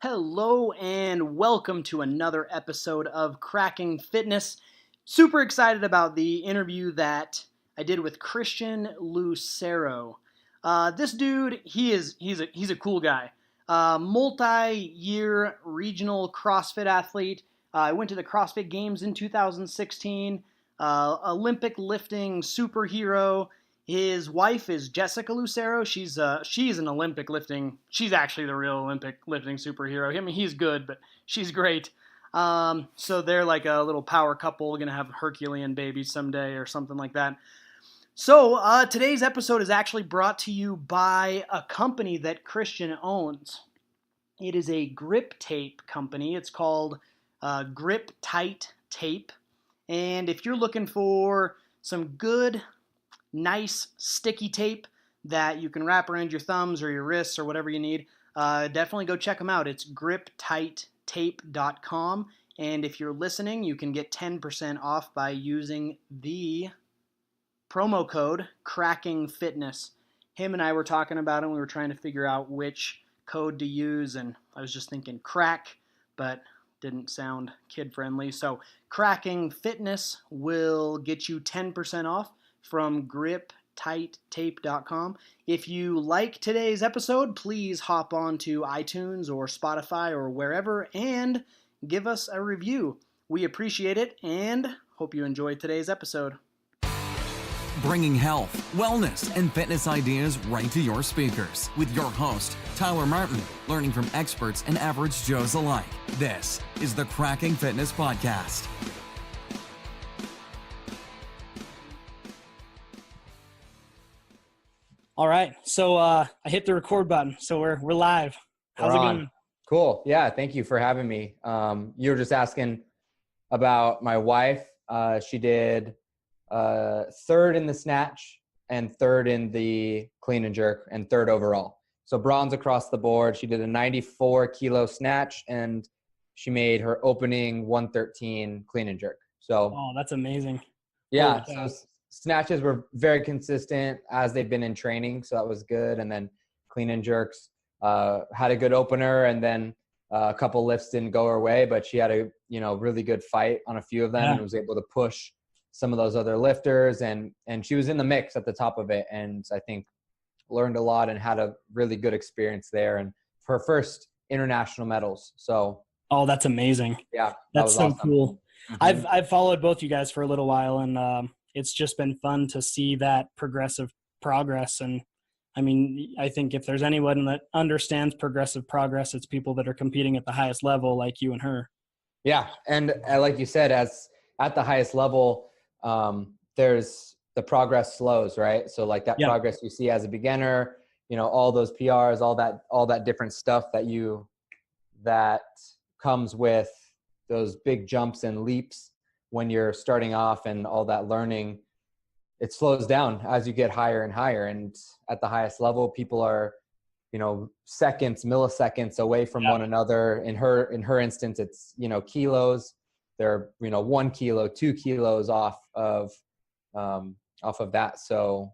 Hello and welcome to another episode of Cracking Fitness. Super excited about the interview that I did with Christian Lucero. This dude, he's a cool guy. Multi-year regional CrossFit athlete. I went to the CrossFit Games in 2016. Olympic lifting superhero. His wife is Jessica Lucero. She's an Olympic lifting. She's actually the real Olympic lifting superhero. I mean, he's good, but she's great. So they're like a little power couple, gonna have Herculean babies someday or something like that. So today's episode is actually brought to you by a company that Christian owns. It is a grip tape company. It's called Grip Tight Tape. And if you're looking for some good, nice sticky tape that you can wrap around your thumbs or your wrists or whatever you need, definitely go check them out. It's griptighttape.com, and if you're listening, you can get 10% off by using the promo code CrackingFitness. Him and I were talking about it, and we were trying to figure out which code to use, and I was just thinking crack, but didn't sound kid-friendly. So Cracking Fitness will get you 10% off from griptighttape.com. If you like today's episode, please hop on to iTunes or Spotify or wherever and give us a review. We appreciate it and hope you enjoyed today's episode. Bringing health, wellness, and fitness ideas right to your speakers with your host, Tyler Martin, learning from experts and average Joes alike. This is the Cracking Fitness Podcast. All right, so I hit the record button, so we're live. How's it going? Cool. Yeah, thank you for having me. You were just asking about my wife. She did third in the snatch and third in the clean and jerk and third overall. So bronze across the board. She did a 94 kilo snatch and she made her opening 113 clean and jerk. So that's amazing. Yeah. So snatches were very consistent as they've been in training. So that was good. And then clean and jerks had a good opener, and then a couple lifts didn't go her way, but she had a really good fight on a few of them and was able to push some of those other lifters, and she was in the mix at the top of it. And I think learned a lot and had a really good experience there, and her first international medals. So that's amazing. Yeah, that's so awesome. Cool. Mm-hmm. I've followed both you guys for a little while, and it's just been fun to see that progressive progress. And I mean, I think if there's anyone that understands progressive progress, it's people that are competing at the highest level like you and her. Yeah. And like you said, as at the highest level, there's the progress slows, right? So like that progress you see as a beginner, all those PRs, all that different stuff that comes with those big jumps and leaps when you're starting off, and all that learning, it slows down as you get higher and higher. And at the highest level, people are, seconds, milliseconds away from one another. In her instance, it's, kilos. They're, 1 kilo, 2 kilos off of that. So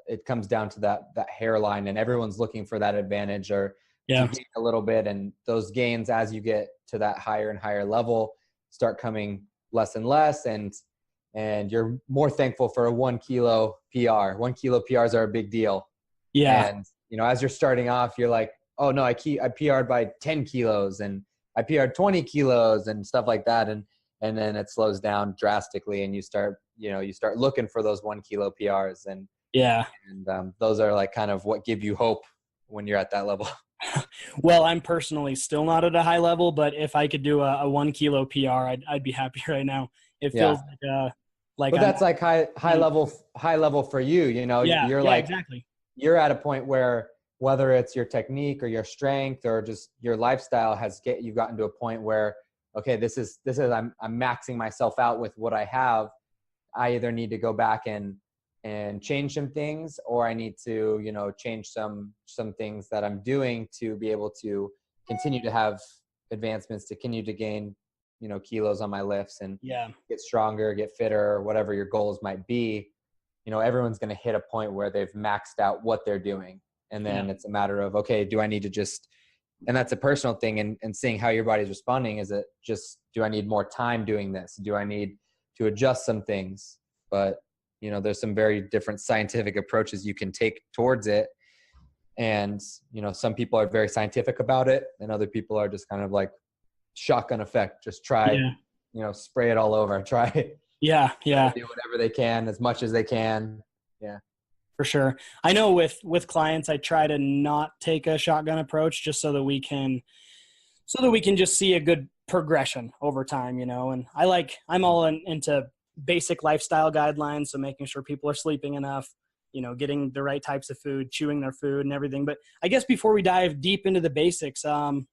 it comes down to that hairline, and everyone's looking for that advantage or to gain a little bit. And those gains, as you get to that higher and higher level, start coming less and less. And you're more thankful for a 1 kilo PR. 1 kilo PRs are a big deal. Yeah. And, as you're starting off, you're like, oh no, I PR'd by 10 kilos and I PR'd 20 kilos and stuff like that. And then it slows down drastically, and you start looking for those 1 kilo PRs. And those are like kind of what give you hope when you're at that level. Well, I'm personally still not at a high level, but if I could do a 1 kilo PR, I'd be happy right now. It feels like but that's like high level for you, you're like, exactly. You're at a point where, whether it's your technique or your strength or just your lifestyle you've gotten to a point where, okay, this is I'm maxing myself out with what I have. I either need to go back and change some things, or I need to, change some things that I'm doing to be able to continue to have advancements, to continue to gain, kilos on my lifts and get stronger, get fitter, whatever your goals might be. Everyone's going to hit a point where they've maxed out what they're doing. And then it's a matter of, okay, do I need to just that's a personal thing, and seeing how your body's responding. Is it just, do I need more time doing this? Do I need to adjust some things? But, there's some very different scientific approaches you can take towards it. And, some people are very scientific about it, and other people are just kind of like shotgun effect. Just try, spray it all over, try. Yeah. Yeah. Do whatever they can, as much as they can. Yeah. For sure. I know with clients, I try to not take a shotgun approach, just so that we can just see a good progression over time, and I'm all into basic lifestyle guidelines. So making sure people are sleeping enough, getting the right types of food, chewing their food and everything. But I guess before we dive deep into the basics, kind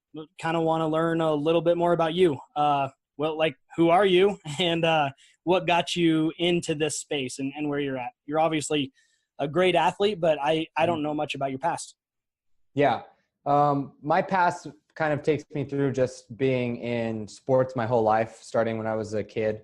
of want to learn a little bit more about you. Who are you, and what got you into this space, and where you're at? You're obviously a great athlete, but I don't know much about your past. Yeah. My past kind of takes me through just being in sports my whole life, starting when I was a kid,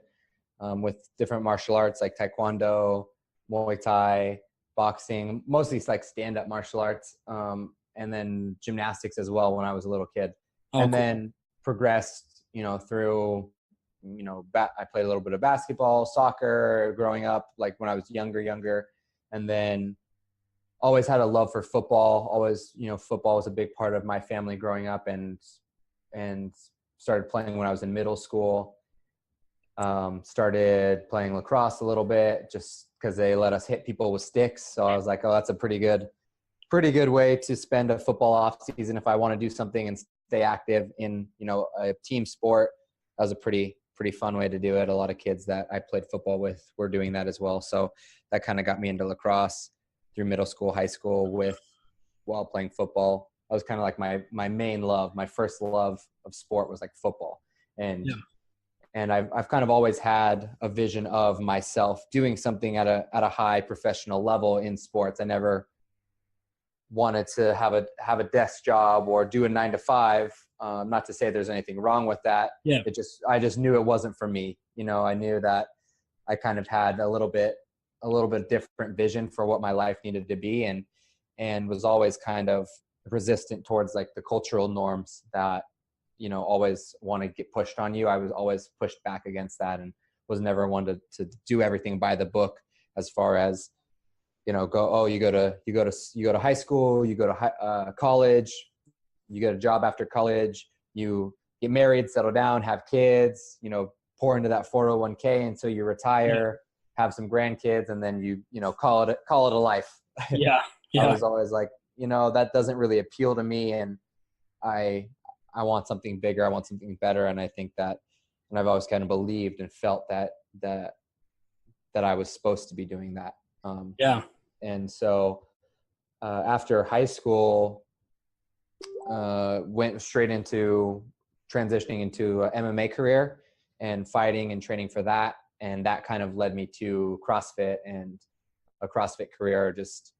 with different martial arts like Taekwondo, Muay Thai, boxing, mostly it's like stand-up martial arts, and then gymnastics as well when I was a little kid. And cool. Then progressed, through, I played a little bit of basketball, soccer growing up, like when I was younger. And then always had a love for football. Always, football was a big part of my family growing up, and started playing when I was in middle school. Started playing lacrosse a little bit just because they let us hit people with sticks. So I was like, oh, that's a pretty good way to spend a football off season if I want to do something and stay active in, a team sport. That was a pretty fun way to do it. A lot of kids that I played football with were doing that as well. So that kind of got me into lacrosse through middle school, high school, while playing football. That was kind of like my main love. My first love of sport was like football. And I've kind of always had a vision of myself doing something at a high professional level in sports. I never wanted to have a desk job or do a 9-to-5. Not to say there's anything wrong with that. Yeah. I just knew it wasn't for me. I knew that I kind of had a little bit different vision for what my life needed to be, and was always kind of resistant towards like the cultural norms that, always want to get pushed on you. I was always pushed back against that, and was never one to do everything by the book, as far as, you go to high school, you go to college, you get a job after college, you get married, settle down, have kids, pour into that 401k until you retire, have some grandkids, and then you call it a life. Yeah. I was always like, that doesn't really appeal to me, and I want something bigger, I want something better. And I think that, and I've always kind of believed and felt that I was supposed to be doing that. And so after high school, went straight into transitioning into a MMA career and fighting and training for that. And that kind of led me to CrossFit and a CrossFit career just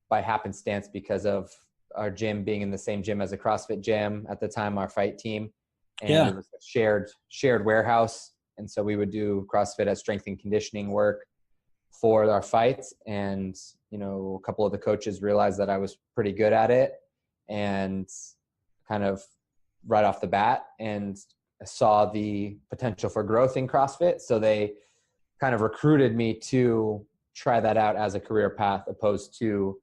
by happenstance, because of our gym being in the same gym as a CrossFit gym at the time, our fight team. And it was a shared warehouse. And so we would do CrossFit as strength and conditioning work for our fights. And, a couple of the coaches realized that I was pretty good at it, and kind of right off the bat, and saw the potential for growth in CrossFit. So they kind of recruited me to try that out as a career path, opposed to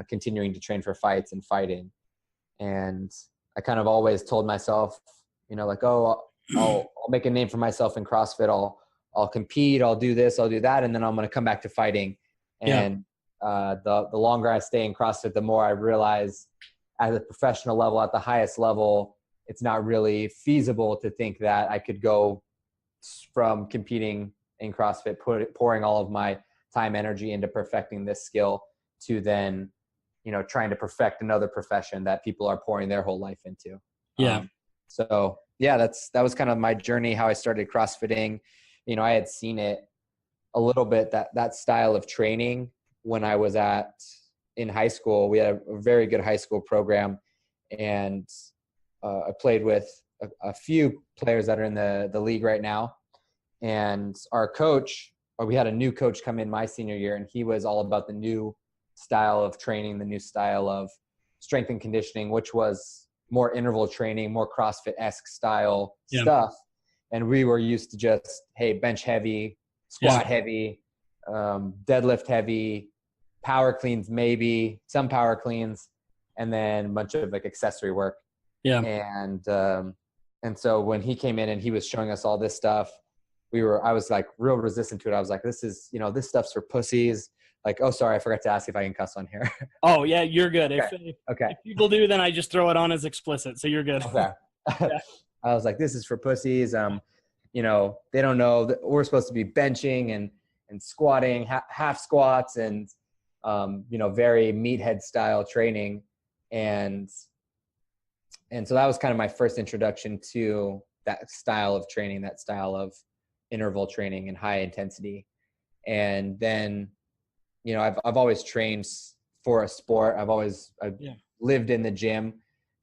continuing to train for fights and fighting. And I kind of always told myself, I'll make a name for myself in CrossFit. I'll compete, I'll do this, I'll do that. And then I'm going to come back to fighting. And the longer I stay in CrossFit, the more I realize at a professional level, at the highest level, it's not really feasible to think that I could go from competing in CrossFit, pouring all of my time, energy into perfecting this skill, to then, trying to perfect another profession that people are pouring their whole life into. That was kind of my journey, how I started CrossFitting. I had seen it a little bit, that style of training when I was in high school. We had a very good high school program, and I played with a few players that are in the league right now. And our coach, or we had a new coach come in my senior year, and he was all about the new style of training, the new style of strength and conditioning, which was more interval training, more CrossFit-esque style Yeah. stuff. And we were used to just, hey, bench heavy, squat heavy, deadlift heavy, power cleans, maybe some power cleans, and then a bunch of like accessory work. Yeah. And so when he came in and he was showing us all this stuff, I was like real resistant to it. I was like, this is, this stuff's for pussies. Like, oh, sorry, I forgot to ask if I can cuss on here. Oh yeah, you're good. Okay. If people do, then I just throw it on as explicit. So you're good. Okay. Yeah. I was like, this is for pussies. They don't know that we're supposed to be benching and squatting, half squats and, very meathead style training. And so that was kind of my first introduction to that style of training, that style of interval training and high intensity. And then, I've always trained for a sport. I've lived in the gym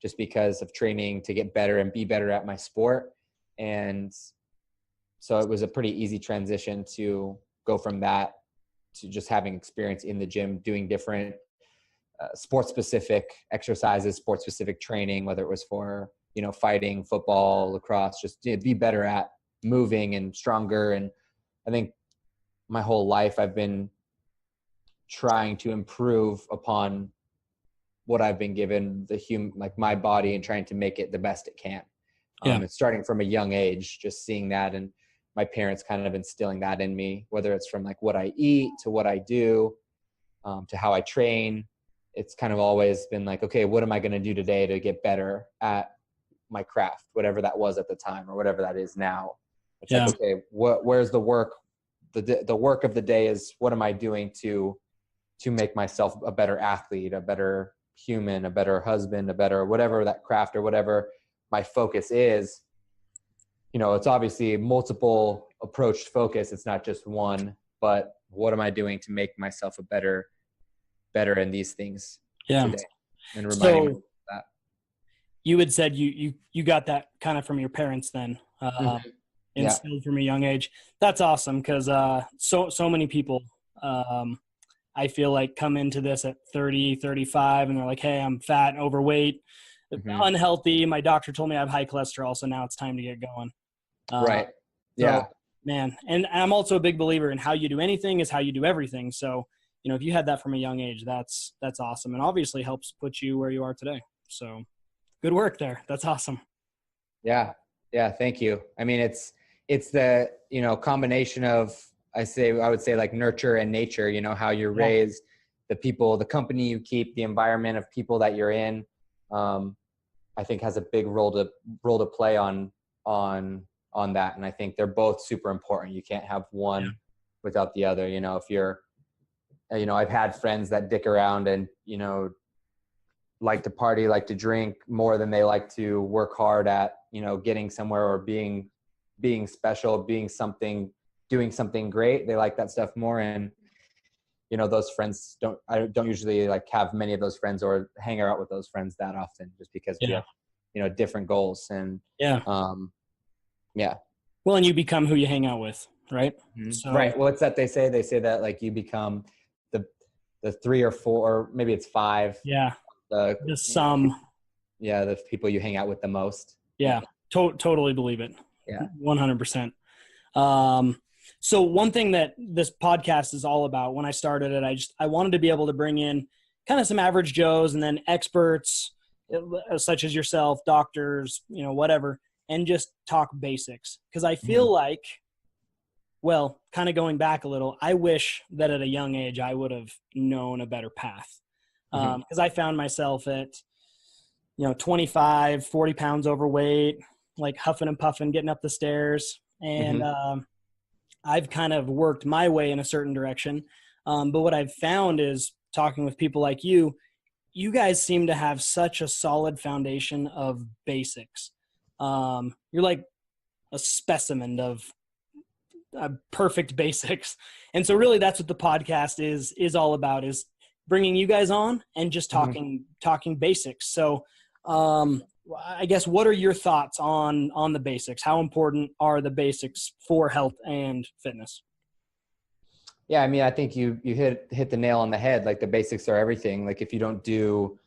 just because of training to get better and be better at my sport. And so it was a pretty easy transition to go from that to just having experience in the gym, doing different sport-specific exercises, sport-specific training, whether it was for, fighting, football, lacrosse, just to be better at moving and stronger. And I think my whole life I've been trying to improve upon what I've been given, like my body, and trying to make it the best it can. It's starting from a young age, just seeing that, and my parents kind of instilling that in me, whether it's from like what I eat to what I do, to how I train. It's kind of always been like, okay, what am I going to do today to get better at my craft, whatever that was at the time or whatever that is now. It's like, okay, where's the work? The work of the day is, what am I doing to make myself a better athlete, a better human, a better husband, a better whatever that craft or whatever my focus is. It's obviously multiple approached focus. It's not just one, but what am I doing to make myself a better in these things today? And reminding me of that. You had said you got that kind of from your parents then, instilled from a young age. That's awesome, because so many people I feel like come into this at 30, 35, and they're like, hey, I'm fat and overweight, unhealthy. My doctor told me I have high cholesterol, so now it's time to get going. Right. Yeah. So, man. And I'm also a big believer in how you do anything is how you do everything. So, if you had that from a young age, that's awesome. And obviously helps put you where you are today. So good work there. That's awesome. Yeah. Yeah. Thank you. I mean, it's the, combination of, I would say like nurture and nature, how you're raised, the people, the company you keep, the environment of people that you're in, I think has a big role to play on that. And I think they're both super important. You can't have one without the other. If you're, I've had friends that dick around and, like to party, like to drink more than they like to work hard at, getting somewhere or being special, doing something great. They like that stuff more. And, those friends I don't usually like have many of those friends or hang out with those friends that often, just because we have, different goals. And well, and you become who you hang out with, right? Mm-hmm. So, right. What's that they say that like you become the 3 or 4, or maybe it's 5. Yeah. The sum. Yeah. The people you hang out with the most. Yeah. Totally believe it. Yeah. 100%. So one thing that this podcast is all about, when I started it, I wanted to be able to bring in kind of some average Joes and then experts such as yourself, doctors, whatever, and just talk basics. Because I feel like, well, kind of going back a little, I wish that at a young age I would have known a better path. Because I found myself at, 25, 40 pounds overweight, like huffing and puffing, getting up the stairs. And I've kind of worked my way in a certain direction. But what I've found is, talking with people like you guys seem to have such a solid foundation of basics. You're like a specimen of perfect basics. And so really that's what the podcast is all about, is bringing you guys on and just talking basics. So I guess, what are your thoughts on the basics? How important are the basics for health and fitness? Yeah, I mean, I think you hit the nail on the head. Like, the basics are everything. Like, if you don't do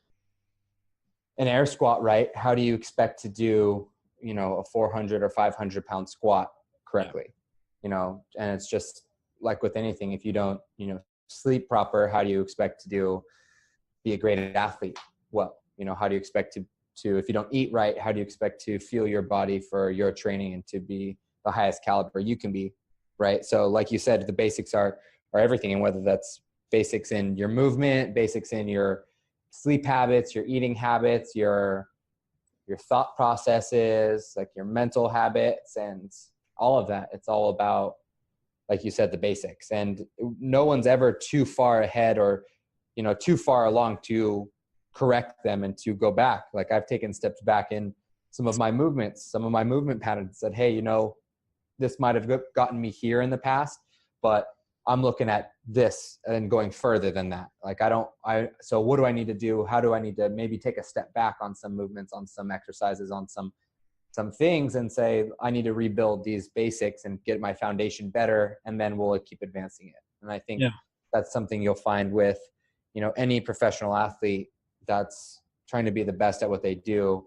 an air squat right, how do you expect to do, you know, a 400 or 500 pound squat correctly? Yeah. You know, and it's just like with anything, if you don't, you know, sleep proper, how do you expect to be a great athlete? Well, you know, how do you expect to, if you don't eat right, how do you expect to fuel your body for your training and to be the highest caliber you can be, right? So like you said, the basics are everything. And whether that's basics in your movement, basics in your sleep habits, your eating habits, your thought processes, like your mental habits and all of that. It's all about, like you said, the basics. And no one's ever too far ahead or, you know, too far along to correct them and to go back. Like I've taken steps back in some of my movements, some of my movement patterns, said, hey, you know, this might have gotten me here in the past, but I'm looking at this and going further than that. Like so what do I need to do? How do I need to maybe take a step back on some movements, on some exercises, on some things, and say, I need to rebuild these basics and get my foundation better. And then we'll keep advancing it. And I think that's something you'll find with, you know, any professional athlete that's trying to be the best at what they do.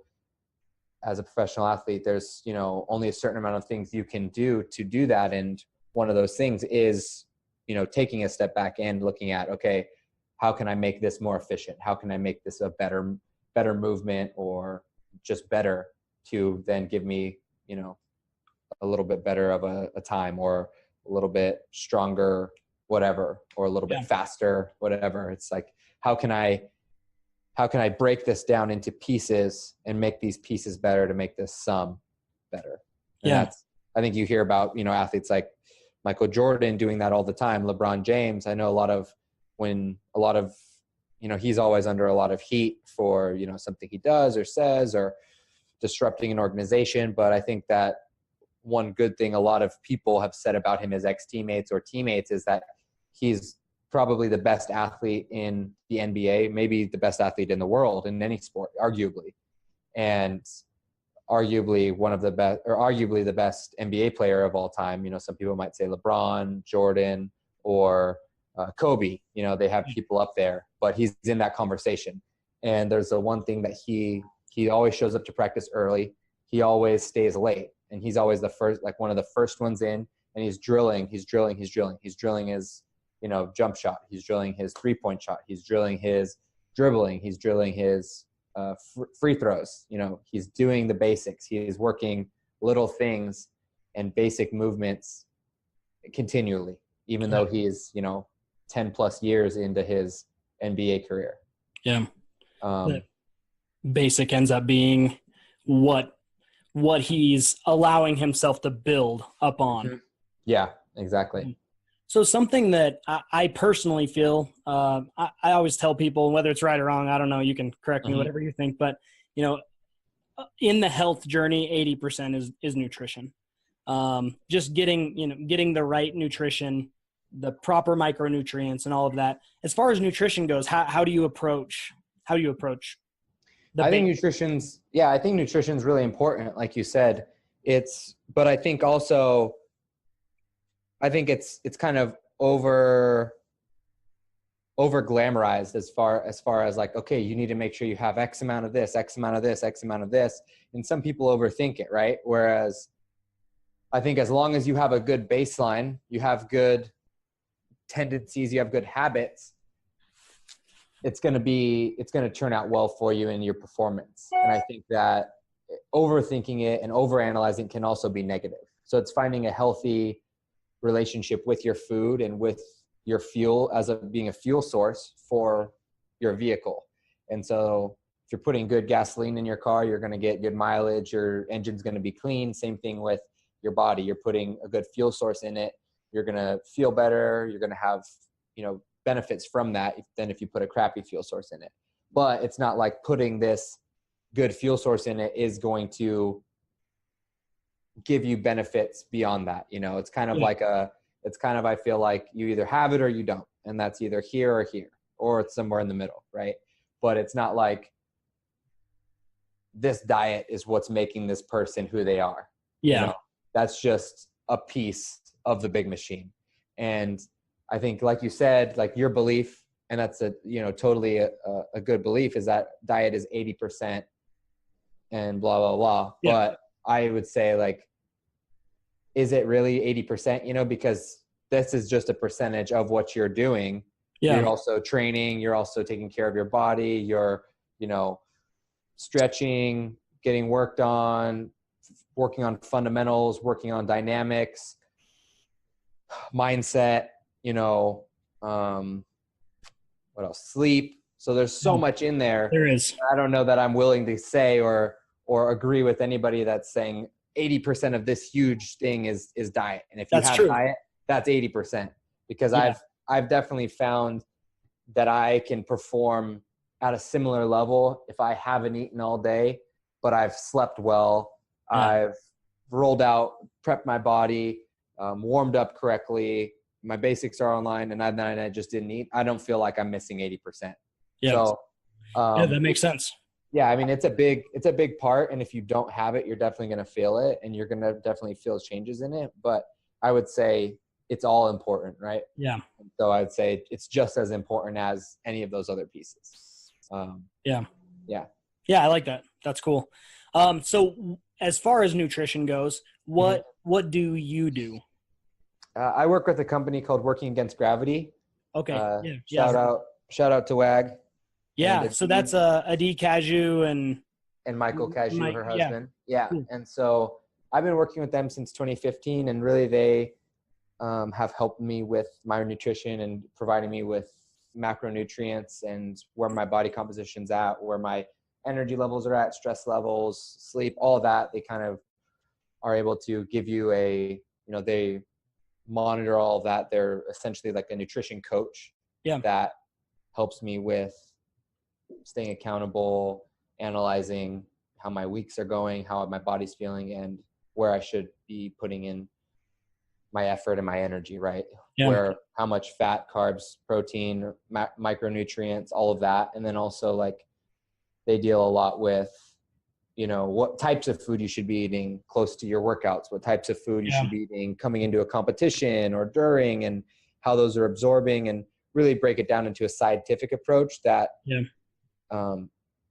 As a professional athlete, there's, you know, only a certain amount of things you can do to do that. And one of those things is, you know, taking a step back and looking at, okay, how can I make this more efficient? How can I make this a better movement, or just better to then give me, you know, a little bit better of a time, or a little bit stronger, whatever, or a little bit faster, whatever. It's like, how can I break this down into pieces and make these pieces better to make this sum better? And that's, I think you hear about, you know, athletes like Michael Jordan doing that all the time. LeBron James, I know you know, he's always under a lot of heat for, you know, something he does or says or disrupting an organization. But I think that one good thing a lot of people have said about him as ex-teammates or teammates is that he's probably the best athlete in the NBA, maybe the best athlete in the world in any sport, arguably. And arguably one of the best, or arguably the best NBA player of all time. You know, some people might say LeBron, Jordan, or Kobe. You know, they have people up there, but he's in that conversation. And there's the one thing that he always shows up to practice early. He always stays late, and he's always the first, like one of the first ones in. And he's drilling his, you know, jump shot. He's drilling his 3-point shot. He's drilling his dribbling. He's drilling his free throws. You know, he's doing the basics. He is working little things and basic movements continually, even though he is, you know, 10 plus years into his NBA career. Yeah. The basic ends up being what he's allowing himself to build up on. Mm-hmm. Yeah, exactly. So something that I personally feel, I always tell people, whether it's right or wrong, I don't know, you can correct me, whatever you think, but, you know, in the health journey, 80% is nutrition. Just getting the right nutrition, the proper micronutrients and all of that. As far as nutrition goes, how do you approach I think nutrition's really important. Like you said, but I think also, it's kind of over glamorized as far as like, okay, you need to make sure you have X amount of this, X amount of this, X amount of this. And some people overthink it, right? Whereas I think as long as you have a good baseline, you have good tendencies, you have good habits, it's going to turn out well for you in your performance. And I think that overthinking it and overanalyzing can also be negative. So it's finding a healthy relationship with your food and with your fuel as being a fuel source for your vehicle. And so if you're putting good gasoline in your car, you're going to get good mileage, your engine's going to be clean. Same thing with your body. You're putting a good fuel source in it, you're going to feel better, you're going to have, you know, benefits from that than if you put a crappy fuel source in it. But it's not like putting this good fuel source in it is going to give you benefits beyond that. You know, it's kind of I feel like you either have it or you don't. And that's either here or here, or it's somewhere in the middle, right? But it's not like this diet is what's making this person who they are. Yeah. You know, that's just a piece of the big machine. And I think, like you said, like your belief and that's totally a good belief, is that diet is 80% and blah, blah, blah. Yeah. But I would say, like, is it really 80%? Because this is just a percentage of what you're doing. Yeah. You're also training, you're also taking care of your body, you're, stretching, getting worked on, working on fundamentals, working on dynamics, mindset, what else? Sleep. So there's so much in there. There is. I don't know that I'm willing to say or agree with anybody that's saying 80% of this huge thing is diet. And if you have diet, that's 80%. Because I've definitely found that I can perform at a similar level if I haven't eaten all day, but I've slept well. Yeah. I've rolled out, prepped my body, warmed up correctly. My basics are online, and I just didn't eat. I don't feel like I'm missing 80%. Yeah. So, that makes sense. Yeah. I mean, it's a big part. And if you don't have it, you're definitely going to feel it, and you're going to definitely feel changes in it. But I would say it's all important, right? Yeah. So I'd say it's just as important as any of those other pieces. Yeah. Yeah. Yeah. I like that. That's cool. So as far as nutrition goes, what do you do? I work with a company called Working Against Gravity. Okay. Shout out to WAG. Yeah. So that's Adi Kaju and Michael Kaju, her husband. Yeah. Cool. And so I've been working with them since 2015, and really they have helped me with my nutrition and providing me with macronutrients and where my body composition's at, where my energy levels are at, stress levels, sleep, all of that. They kind of are able to give you they monitor all of that. They're essentially like a nutrition coach that helps me with staying accountable, analyzing how my weeks are going, how my body's feeling, and where I should be putting in my effort and my energy, right? Yeah. Where, how much fat, carbs, protein, micronutrients, all of that. And then also, like, they deal a lot with, what types of food you should be eating close to your workouts, what types of food you should be eating coming into a competition or during, and how those are absorbing, and really break it down into a scientific approach that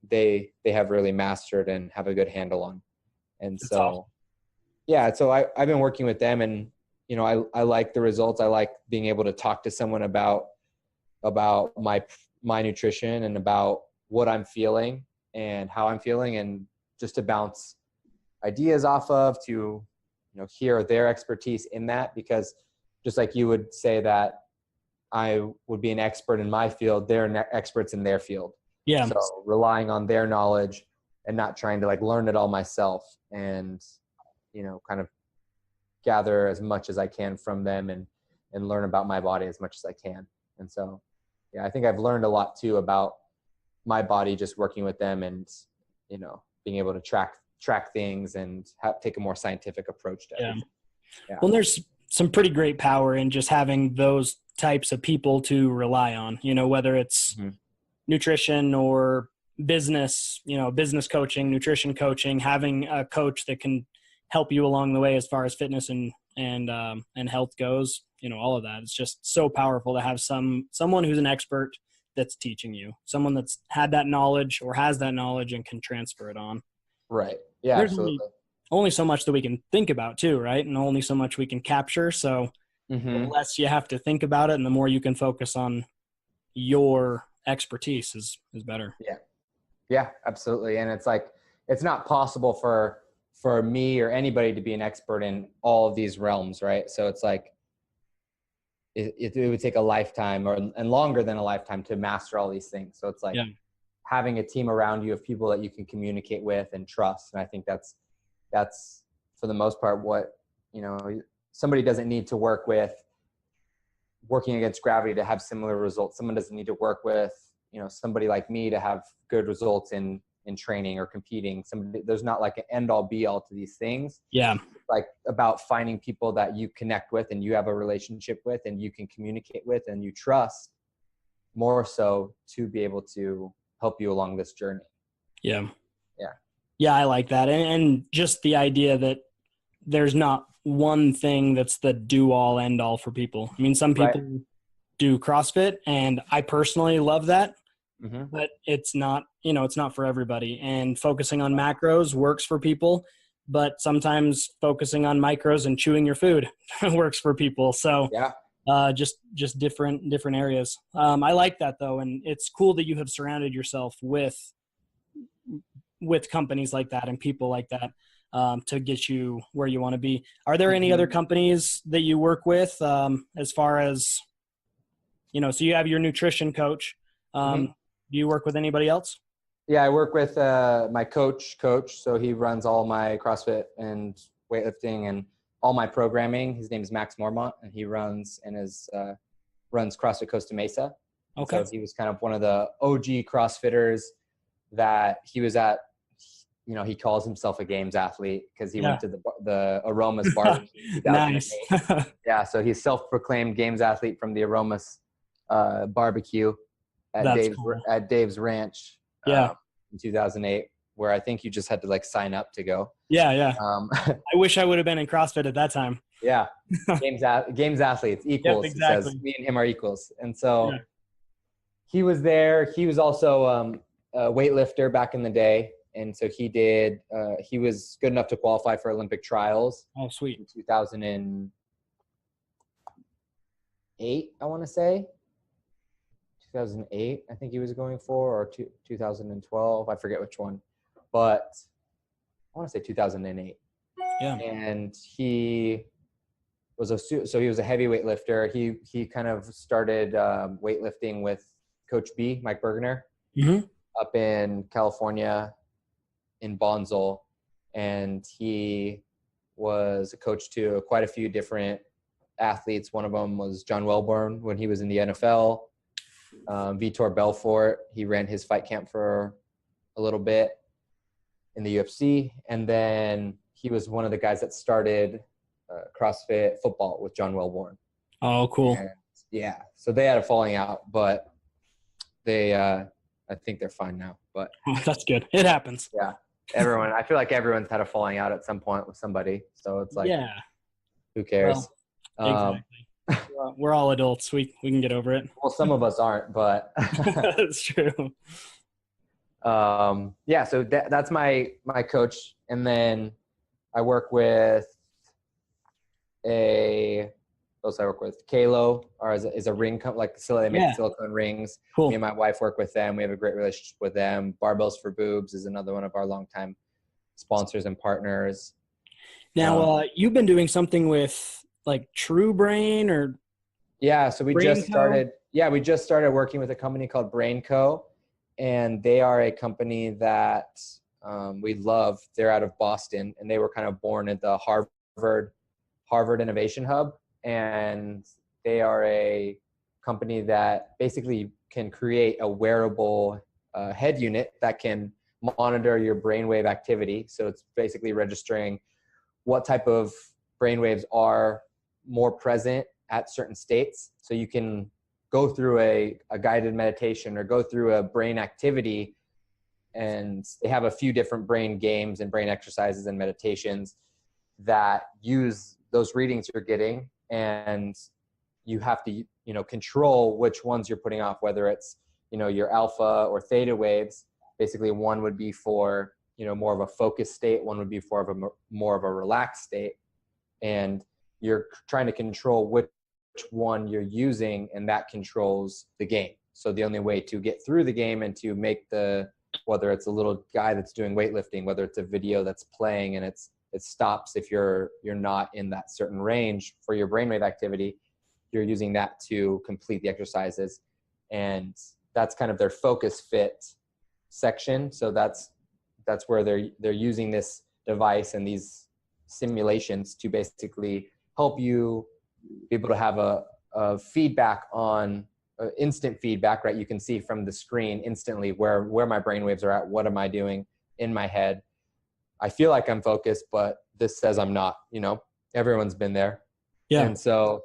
they have really mastered and have a good handle on. And that's awesome. So I've been working with them, and I like the results. I like being able to talk to someone about my nutrition and about what I'm feeling and how I'm feeling, and just to bounce ideas off of, to hear their expertise in that. Because just like you would say that I would be an expert in my field, they're experts in their field. Yeah. So relying on their knowledge and not trying to learn it all myself, and kind of gather as much as I can from them and learn about my body as much as I can. And so, I think I've learned a lot too about my body just working with them, and, being able to track things and take a more scientific approach to everything. Yeah. Well, there's some pretty great power in just having those types of people to rely on, whether it's nutrition or business, business coaching, nutrition coaching, having a coach that can help you along the way as far as fitness and health goes, all of that. It's just so powerful to have someone who's an expert that's teaching you, someone that's had that knowledge or has that knowledge and can transfer it on. Right. Yeah, there's absolutely. Only so much that we can think about too, right? And only so much we can capture. So the less you have to think about it, and the more you can focus on your expertise is better. Yeah. Yeah, absolutely. And it's not possible for me or anybody to be an expert in all of these realms, right? So it's it would take a lifetime and longer than a lifetime to master all these things. So it's having a team around you of people that you can communicate with and trust. And I think that's for the most part what, somebody doesn't need to work with Working Against Gravity to have similar results. Someone doesn't need to work with, somebody like me to have good results in training or competing. There's not an end all be all to these things. Yeah. It's about finding people that you connect with and you have a relationship with and you can communicate with and you trust more so to be able to help you along this journey. Yeah. Yeah. Yeah. I like that. And just the idea that there's not one thing that's the do all end all for people. I mean, some people do CrossFit, and I personally love that. Mm-hmm. But it's not, it's not for everybody. And focusing on macros works for people, but sometimes focusing on micros and chewing your food works for people. So Yeah. Just different areas. I like that though. And it's cool that you have surrounded yourself with companies like that and people like that, to get you where you want to be. Are there any other companies that you work with, as far as, so you have your nutrition coach, do you work with anybody else? Yeah, I work with my coach. So he runs all my CrossFit and weightlifting and all my programming. His name is Max Mormont, and he runs CrossFit Costa Mesa. Okay. So he was kind of one of the OG CrossFitters that he was at. He calls himself a games athlete because he went to the Aromas barbecue in 2008. Nice. Yeah, so he's self-proclaimed games athlete from the Aromas barbecue at Dave's Ranch in 2008, where I think you just had to like sign up to go. Yeah. I wish I would have been in CrossFit at that time. Yeah, games athletes equals. Yep, exactly. He says, me and him are equals, and so he was there. He was also a weightlifter back in the day, and so he did. He was good enough to qualify for Olympic trials. Oh, sweet. In 2008, I want to say. 2008, I think he was going for, or 2012. I forget which one, but I want to say 2008. Yeah. And he was a heavyweight lifter. He kind of started weightlifting with Coach B, Mike Bergener, up in California, in Bonsall, and he was a coach to quite a few different athletes. One of them was John Welborn when he was in the NFL. Vitor Belfort, he ran his fight camp for a little bit in the UFC, and then he was one of the guys that started CrossFit football with John Welborn. Oh, cool. And, yeah, so they had a falling out, but they I think they're fine now. But that's good. It happens. Yeah, I feel like everyone's had a falling out at some point with somebody, so it's like, who cares? Well, exactly. We're all adults. We can get over it. Well, some of us aren't, but that's true. So that's my coach, and then I work with Kalo, or is a ring company, like they make silicone rings. Cool. Me and my wife work with them. We have a great relationship with them. Barbells for Boobs is another one of our longtime sponsors and partners. Now, you've been doing something with like True Brain, or so we just started working with a company called Brain Co, and they are a company that we love. They're out of Boston, and they were kind of born at the Harvard Innovation Hub, and they are a company that basically can create a wearable head unit that can monitor your brainwave activity. So it's basically registering what type of brainwaves are more present at certain states. So you can go through a guided meditation or go through a brain activity, and they have a few different brain games and brain exercises and meditations that use those readings you're getting, and you have to control which ones you're putting off, whether it's your alpha or theta waves. Basically, one would be for more of a focused state, one would be for more of a relaxed state, and you're trying to control which one you're using, and that controls the game. So the only way to get through the game and to make whether it's a little guy that's doing weightlifting, whether it's a video that's playing and it stops if you're not in that certain range for your brainwave activity, you're using that to complete the exercises. And that's kind of their focus fit section. So that's where they're using this device and these simulations to basically help you be able to have a feedback on instant feedback, right? You can see from the screen instantly where my brain waves are at. What am I doing in my head? I feel like I'm focused, but this says I'm not. Everyone's been there. Yeah. And so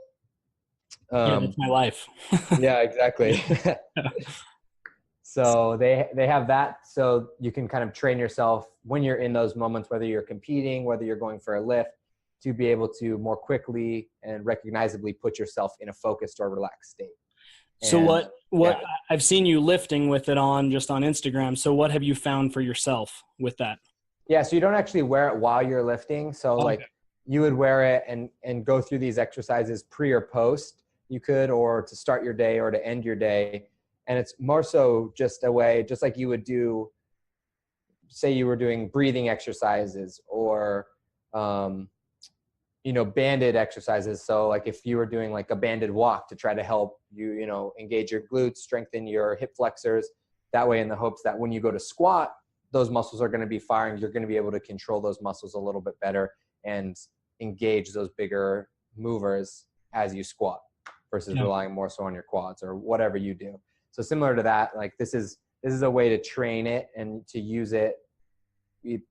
that's my life. Yeah, exactly. So they have that, so you can kind of train yourself when you're in those moments, whether you're competing, whether you're going for a lift, to be able to more quickly and recognizably put yourself in a focused or relaxed state. So And what yeah. I've seen you lifting with it on just on Instagram. So what have you found for yourself with that? Yeah, so you don't actually wear it while you're lifting. So Okay. like you would wear it and go through these exercises pre or post, you could, or to start your day or to end your day. And it's more so just a way, just like you would do, say you were doing breathing exercises or, banded exercises. So like if you were doing like a banded walk to try to help you, engage your glutes, strengthen your hip flexors, that way in the hopes that when you go to squat, those muscles are going to be firing. You're going to be able to control those muscles a little bit better and engage those bigger movers as you squat versus Yeah. relying more so on your quads or whatever you do. So similar to that, like this is a way to train it and to use it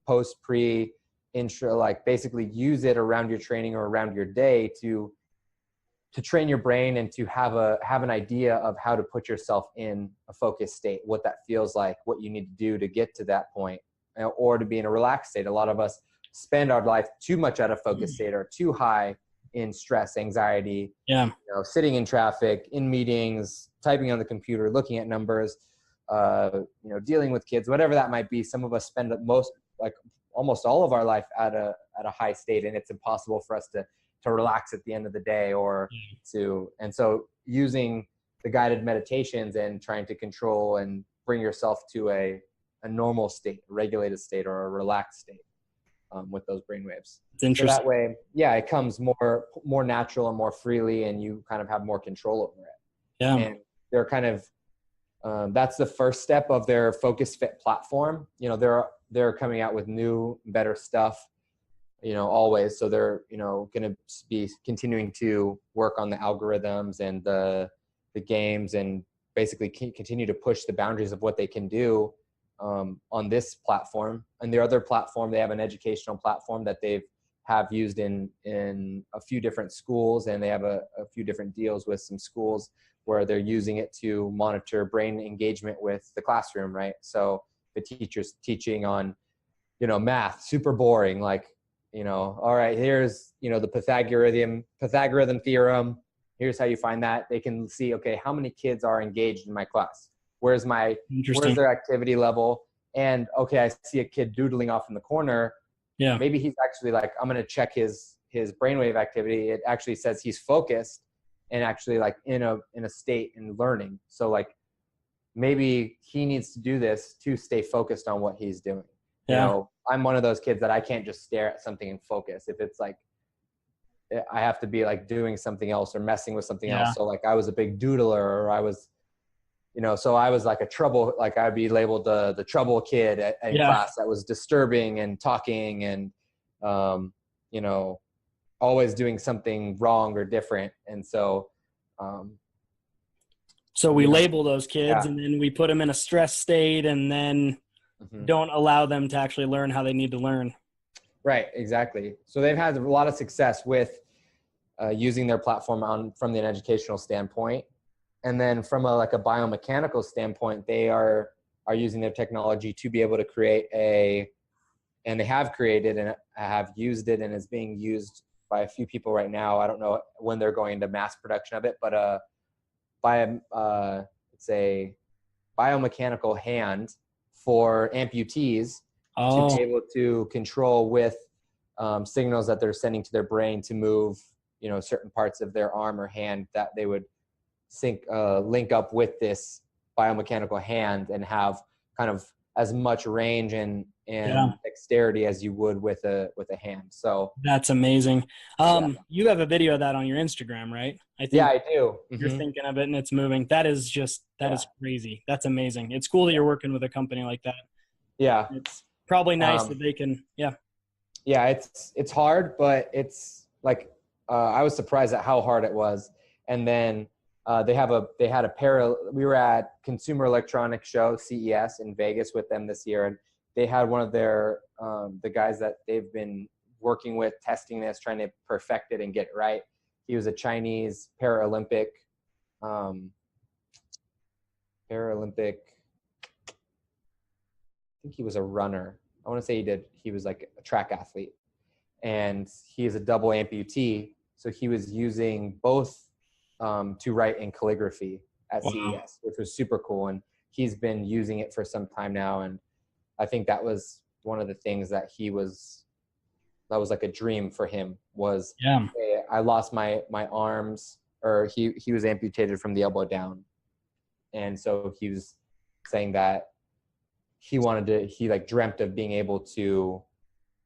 post, pre, intra, like basically use it around your training or around your day to train your brain and to have an idea of how to put yourself in a focused state, what that feels like, what you need to do to get to that point, or to be in a relaxed state. A lot of us spend our life too much at a focused state or too high in stress, anxiety, Yeah. sitting in traffic, in meetings, typing on the computer, looking at numbers, dealing with kids, whatever that might be. Some of us spend almost all of our life at a high state, and it's impossible for us to relax at the end of the day and so using the guided meditations and trying to control and bring yourself to a normal state, a regulated state, or a relaxed state with those brain waves. It's interesting. So that way, yeah, it comes more natural and more freely, and you kind of have more control over it. Yeah. And they're kind of that's the first step of their Focus Fit platform. They're coming out with new, better stuff, always. So they're, going to be continuing to work on the algorithms and the games and basically continue to push the boundaries of what they can do on this platform. And their other platform, they have an educational platform that have used in a few different schools, and they have a few different deals with some schools where they're using it to monitor brain engagement with the classroom, right? So the teacher's teaching on, math, super boring, like, all right, here's, the Pythagorean theorem. Here's how you find that. They can see, okay, how many kids are engaged in my class? Where's their activity level? And okay, I see a kid doodling off in the corner. Yeah. Maybe he's actually like, I'm going to check his brainwave activity. It actually says he's focused and actually like in a state in learning. So like maybe he needs to do this to stay focused on what he's doing. Yeah. I'm one of those kids that I can't just stare at something and focus. If it's like, I have to be like doing something else or messing with something else. So like I was a big doodler, or I was, so I was like I'd be labeled the trouble kid in class that was disturbing and talking and, always doing something wrong or different. And so, we label those kids and then we put them in a stress state and then don't allow them to actually learn how they need to learn. Right. Exactly. So they've had a lot of success with using their platform from an educational standpoint. And then from a biomechanical standpoint, they are using their technology to be able to create and they have created and have used it, and is being used by a few people right now. I don't know when they're going to mass production of it, but it's a biomechanical hand for amputees to be able to control with signals that they're sending to their brain to move, certain parts of their arm or hand that they would link up with this biomechanical hand and have kind of as much range and dexterity as you would with a hand. So that's amazing. You have a video of that on your Instagram, right? I think I do. You're thinking of it and it's moving. That is is crazy. That's amazing. It's cool that you're working with a company like that. Yeah. It's probably nice that they can, Yeah, it's hard, but it's like, I was surprised at how hard it was. And then we were at Consumer Electronics Show, CES in Vegas with them this year. And they had one of their, the guys that they've been working with, testing this, trying to perfect it and get it right. He was a Chinese Paralympic, I think he was a runner. I want to say he was like a track athlete, and he is a double amputee. So he was using both to write in calligraphy at CES, which was super cool. And he's been using it for some time now. And I think that was one of the things that was like a dream for him was, hey, I lost my arms, or he was amputated from the elbow down. And so he was saying that he like dreamt of being able to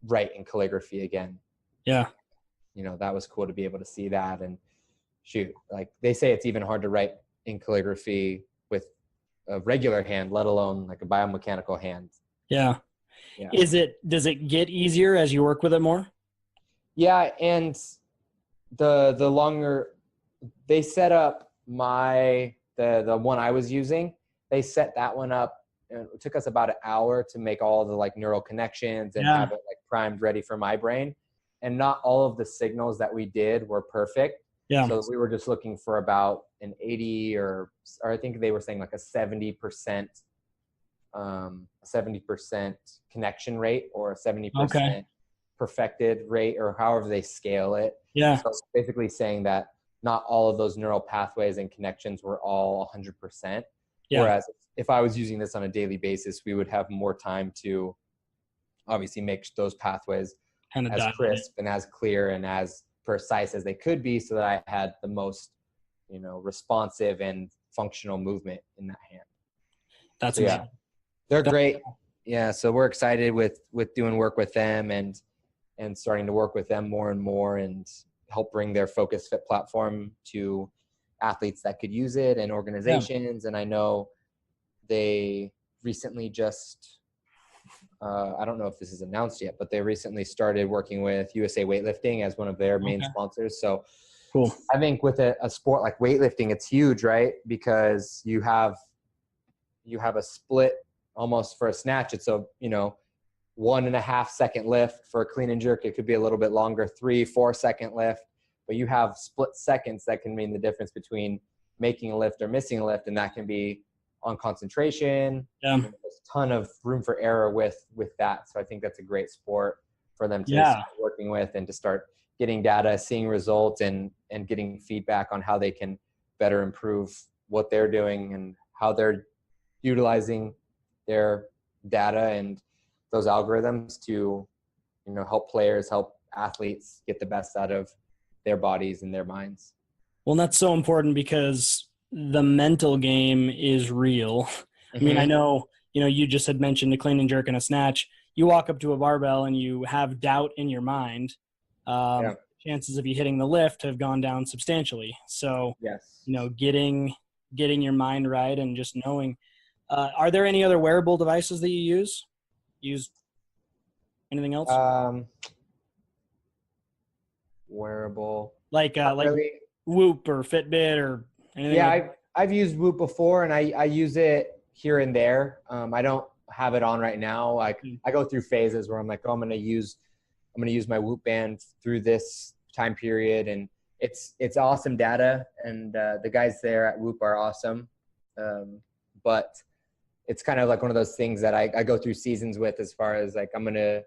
write in calligraphy again. Yeah. You know, that was cool to be able to see that. And shoot, like they say it's even hard to write in calligraphy with a regular hand, let alone like a biomechanical hand. Yeah. Yeah. Does it get easier as you work with it more? Yeah. And the longer they set up the one I was using, they set that one up, and it took us about an hour to make all the like neural connections and have it like primed ready for my brain. And not all of the signals that we did were perfect. Yeah. So we were just looking for about an 80 or I think they were saying like a 70% connection rate, or a 70% perfected rate, or however they scale it. Yeah. So basically saying that not all of those neural pathways and connections were all 100%. Yeah. Whereas if I was using this on a daily basis, we would have more time to obviously make those pathways kind of as crisp and as clear and as precise as they could be, so that I had the most, you know, responsive and functional movement in that hand. That's amazing. Yeah, they're great. Yeah, so we're excited with doing work with them and starting to work with them more and more, and help bring their Focus Fit platform to athletes that could use it, and organizations. And I know they recently just I don't know if this is announced yet, but they recently started working with USA Weightlifting as one of their main sponsors. So cool. I think with a sport like weightlifting, it's huge, right? Because you have a split almost for a snatch. It's a, 1.5 second lift. For a clean and jerk, it could be a little bit longer, 3-4 second lift. But you have split seconds that can mean the difference between making a lift or missing a lift, and that can be on concentration. Yeah. There's a ton of room for error with that. So I think that's a great sport for them to start working with, and to start getting data, seeing results, and getting feedback on how they can better improve what they're doing and how they're utilizing their data and those algorithms to, help players, help athletes get the best out of their bodies and their minds. Well, that's so important, because the mental game is real. Mm-hmm. I mean, I know, you just had mentioned a clean and jerk and a snatch. You walk up to a barbell and you have doubt in your mind. Chances of you hitting the lift have gone down substantially. So, getting your mind right and just knowing. Are there any other wearable devices that you use? Anything else? Wearable. Like really. Whoop or Fitbit or anything? Yeah, I've used Whoop before, and I use it here and there. I don't have it on right now. I go through phases where I'm like, I'm gonna use my Whoop band through this time period, and it's awesome data, and the guys there at Whoop are awesome. But it's kind of like one of those things that I go through seasons with, as far as like, I'm gonna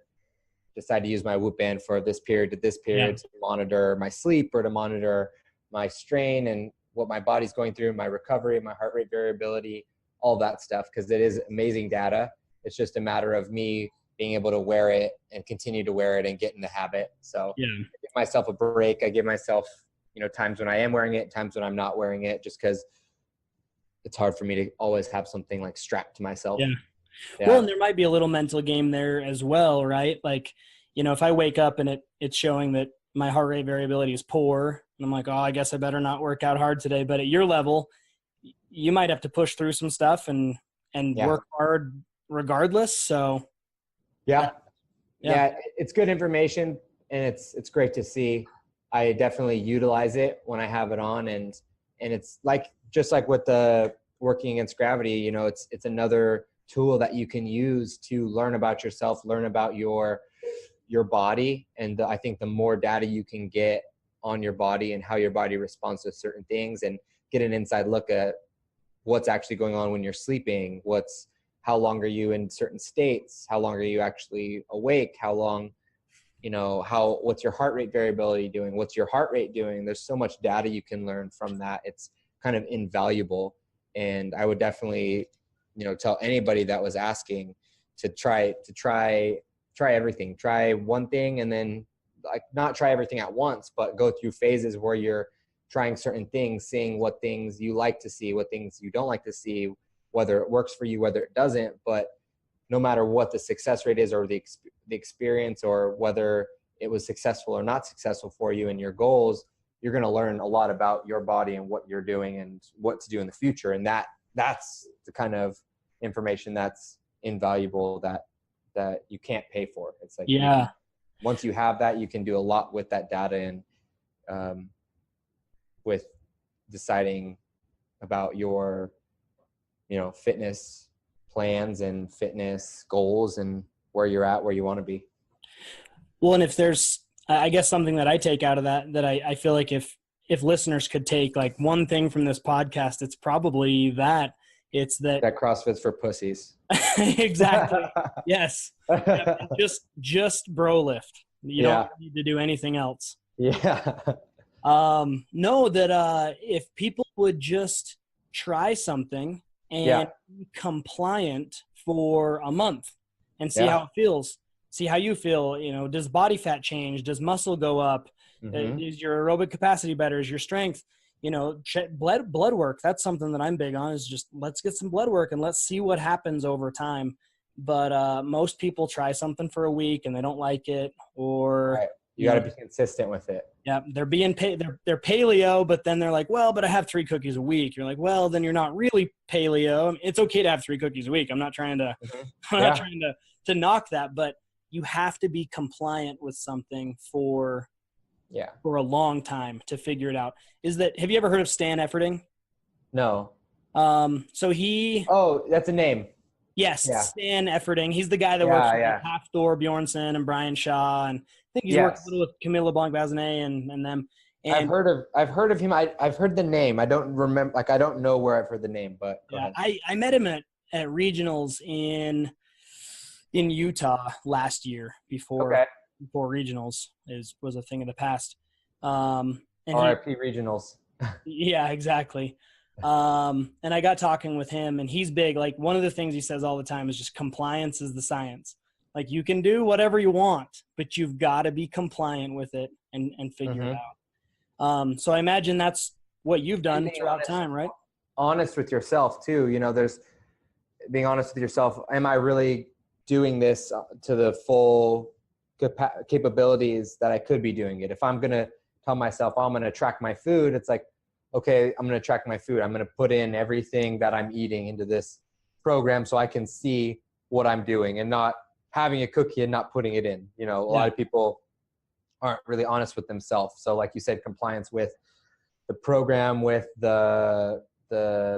decide to use my Whoop band for this period to this period to monitor my sleep, or to monitor my strain and what my body's going through, my recovery, my heart rate variability, all that stuff, because it is amazing data. It's just a matter of me being able to wear it and continue to wear it and get in the habit. So I give myself a break. I give myself, times when I am wearing it, times when I'm not wearing it, just because it's hard for me to always have something like strapped to myself. Yeah. Well, and there might be a little mental game there as well, right? Like, if I wake up and it's showing that my heart rate variability is poor, and I'm like, oh, I guess I better not work out hard today. But at your level, you might have to push through some stuff and work hard regardless. So yeah, it's good information, and it's great to see. I definitely utilize it when I have it on, and it's like, just like with the working against gravity, it's another tool that you can use to learn about yourself, learn about your body. And I think the more data you can get on your body and how your body responds to certain things, and get an inside look at what's actually going on when you're sleeping, how long are you in certain states, how long are you actually awake, how long, what's your heart rate variability doing, what's your heart rate doing. There's so much data you can learn from that. It's kind of invaluable. And I would definitely, tell anybody that was asking to try everything, try one thing, and then like not try everything at once, but go through phases where you're trying certain things, seeing what things you like to see, what things you don't like to see, whether it works for you, whether it doesn't. But no matter what the success rate is, or the experience, or whether it was successful or not successful for you and your goals, you're going to learn a lot about your body and what you're doing and what to do in the future. And that's the kind of information that's invaluable that you can't pay for. It's like, once you have that, you can do a lot with that data, and with deciding about your, fitness plans and fitness goals and where you're at, where you want to be. Well, and if there's, I guess something that I take out of that I feel like if listeners could take like one thing from this podcast, it's probably that. It's that CrossFit's for pussies. Exactly. Yes. Yeah, just bro lift. You don't need to do anything else. Yeah. Know that if people would just try something and be compliant for a month and see how it feels, see how you feel, does body fat change? Does muscle go up? Is your aerobic capacity better? Is your strength? Blood work. That's something that I'm big on, is just let's get some blood work and let's see what happens over time. But most people try something for a week and they don't like it, or right. You got to be consistent with it. Yeah, they're paleo, but then they're like, well, but I have 3 cookies a week. You're like, well, then you're not really paleo. It's okay to have 3 cookies a week. I'm not trying to, to knock that, but you have to be compliant with something for a long time to figure it out. Have you ever heard of Stan Efferding? No. That's a name. Yes, yeah. Stan Efferding. He's the guy that works with Hafthor Bjornsson and Brian Shaw, and I think he's worked a little with Camilla Blanc-Bazinet and them. And I've heard of him. I've heard the name. I don't remember. Like, I don't know where I've heard the name, but go ahead. I met him at regionals in Utah last year before regionals was a thing of the past. RIP regionals. Yeah, exactly. And I got talking with him, and he's big. Like, one of the things he says all the time is just compliance is the science. Like, you can do whatever you want, but you've got to be compliant with it and figure it out. So I imagine that's what you've done throughout time, right? Honest with yourself too. There's being honest with yourself. Am I really doing this to the full capabilities that I could be doing it? If I'm going to tell myself, I'm going to track my food, it's like, okay, I'm going to track my food. I'm going to put in everything that I'm eating into this program so I can see what I'm doing, and not having a cookie and not putting it in. A lot of people aren't really honest with themselves. So like you said, compliance with the program, with the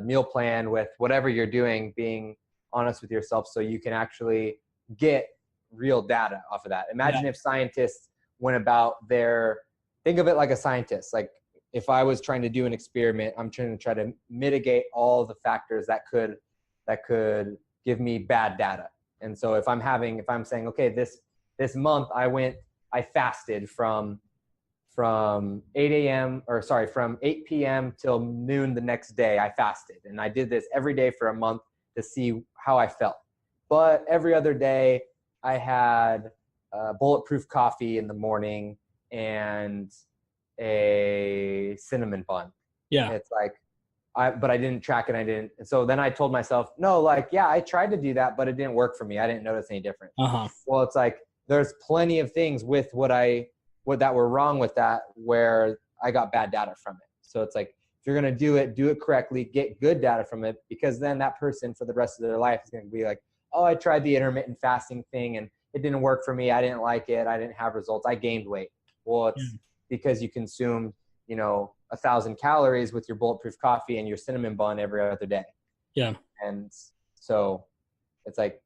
meal plan, with whatever you're doing, being honest with yourself so you can actually get real data off of that. Imagine if scientists went about think of it like a scientist. Like, if I was trying to do an experiment, I'm trying to mitigate all the factors that could give me bad data. And so if I'm saying, okay, this month I fasted from 8 p.m. till noon the next day, I fasted. And I did this every day for a month to see how I felt. But every other day I had bulletproof coffee in the morning and a cinnamon bun. Yeah. It's like, but I didn't track it. And so then I told myself, no, I tried to do that, but it didn't work for me. I didn't notice any difference. Well, it's like, there's plenty of things with what that were wrong with that, where I got bad data from it. So it's like, if you're going to do it correctly, get good data from it, because then that person for the rest of their life is going to be like, oh, I tried the intermittent fasting thing and it didn't work for me. I didn't like it. I didn't have results. I gained weight. Well, it's because you consumed, 1,000 calories with your bulletproof coffee and your cinnamon bun every other day. Yeah. And so it's like,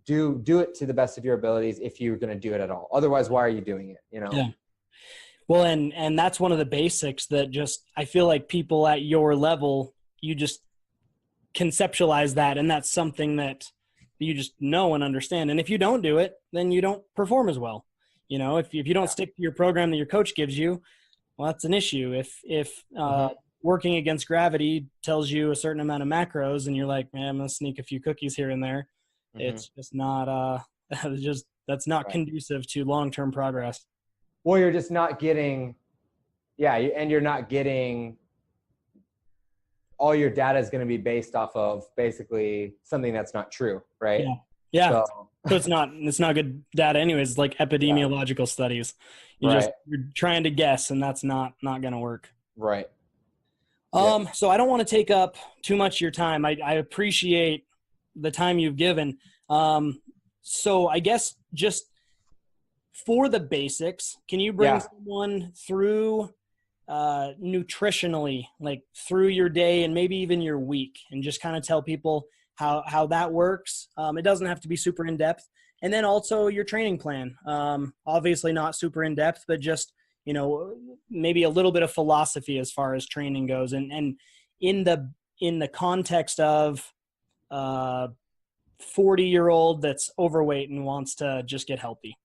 do it to the best of your abilities if you're going to do it at all. Otherwise, why are you doing it? Yeah. Well, and that's one of the basics that I feel like people at your level, you just conceptualize that. And that's something that you just know and understand. And if you don't do it, then you don't perform as well. If you don't stick to your program that your coach gives you, well, that's an issue. If working against gravity tells you a certain amount of macros, and you're like, man, I'm going to sneak a few cookies here and there. It's just not, that's not conducive to long-term progress. Well, you're just not getting, and you're not getting, all your data is going to be based off of basically something that's not true, right? Yeah. So it's not good data anyways. It's like epidemiological studies. You're trying to guess, and that's not going to work. Right. So I don't want to take up too much of your time. I appreciate the time you've given. So I guess just for the basics, can you bring someone through nutritionally, like through your day and maybe even your week, and just kind of tell people how that works? It doesn't have to be super in depth. And then also your training plan. Obviously not super in depth, but just, maybe a little bit of philosophy as far as training goes. And in the context of 40-year-old that's overweight and wants to just get healthy.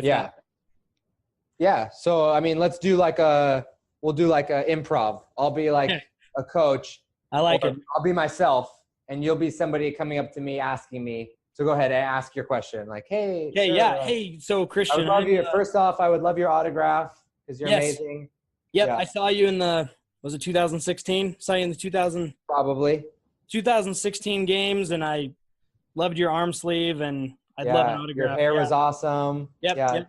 So, I mean, we'll do like a improv. I'll be like a coach. I like it. I'll be myself, and you'll be somebody coming up to me asking me. So go ahead and ask your question. Like, hey. Hey, so Christian. First off, I would love your autograph because you're amazing. Yep. Yeah. I saw you in was it 2016? Saw you in the 2016 games, and I loved your arm sleeve, and I'd love an autograph. Your hair was awesome. Yep.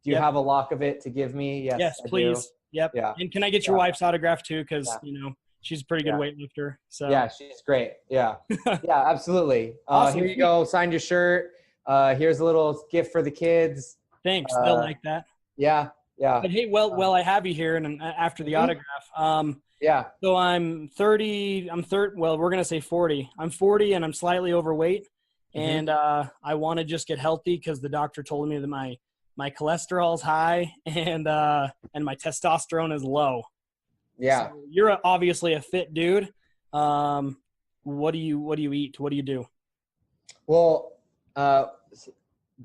Do you have a lock of it to give me? Yes, please. Yep. Yeah. And can I get your wife's autograph too? Because she's a pretty good weightlifter. So she's great. Yeah. Absolutely. Awesome. Here you go. Signed your shirt. Here's a little gift for the kids. Thanks. They'll like that. Yeah. But hey, well, I have you here, and after the autograph. So I'm 30. Well, we're gonna say 40. I'm 40, and I'm slightly overweight, and I want to just get healthy because the doctor told me that my cholesterol is high and my testosterone is low. Yeah. So you're obviously a fit dude. What do you eat? What do you do? Well,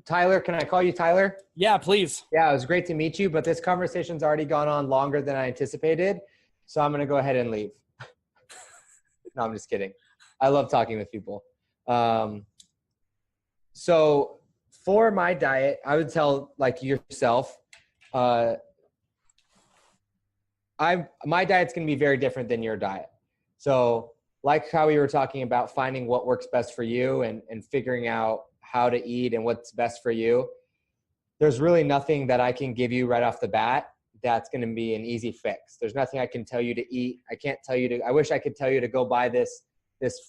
Tyler, can I call you Tyler? Yeah, please. Yeah, it was great to meet you, but this conversation's already gone on longer than I anticipated. So I'm going to go ahead and leave. No, I'm just kidding. I love talking with people. So for my diet, I would tell like yourself, my diet's going to be very different than your diet. So like how we were talking about finding what works best for you and figuring out how to eat and what's best for you, there's really nothing that I can give you right off the bat that's going to be an easy fix. There's nothing I can tell you to eat. I wish I could tell you to go buy this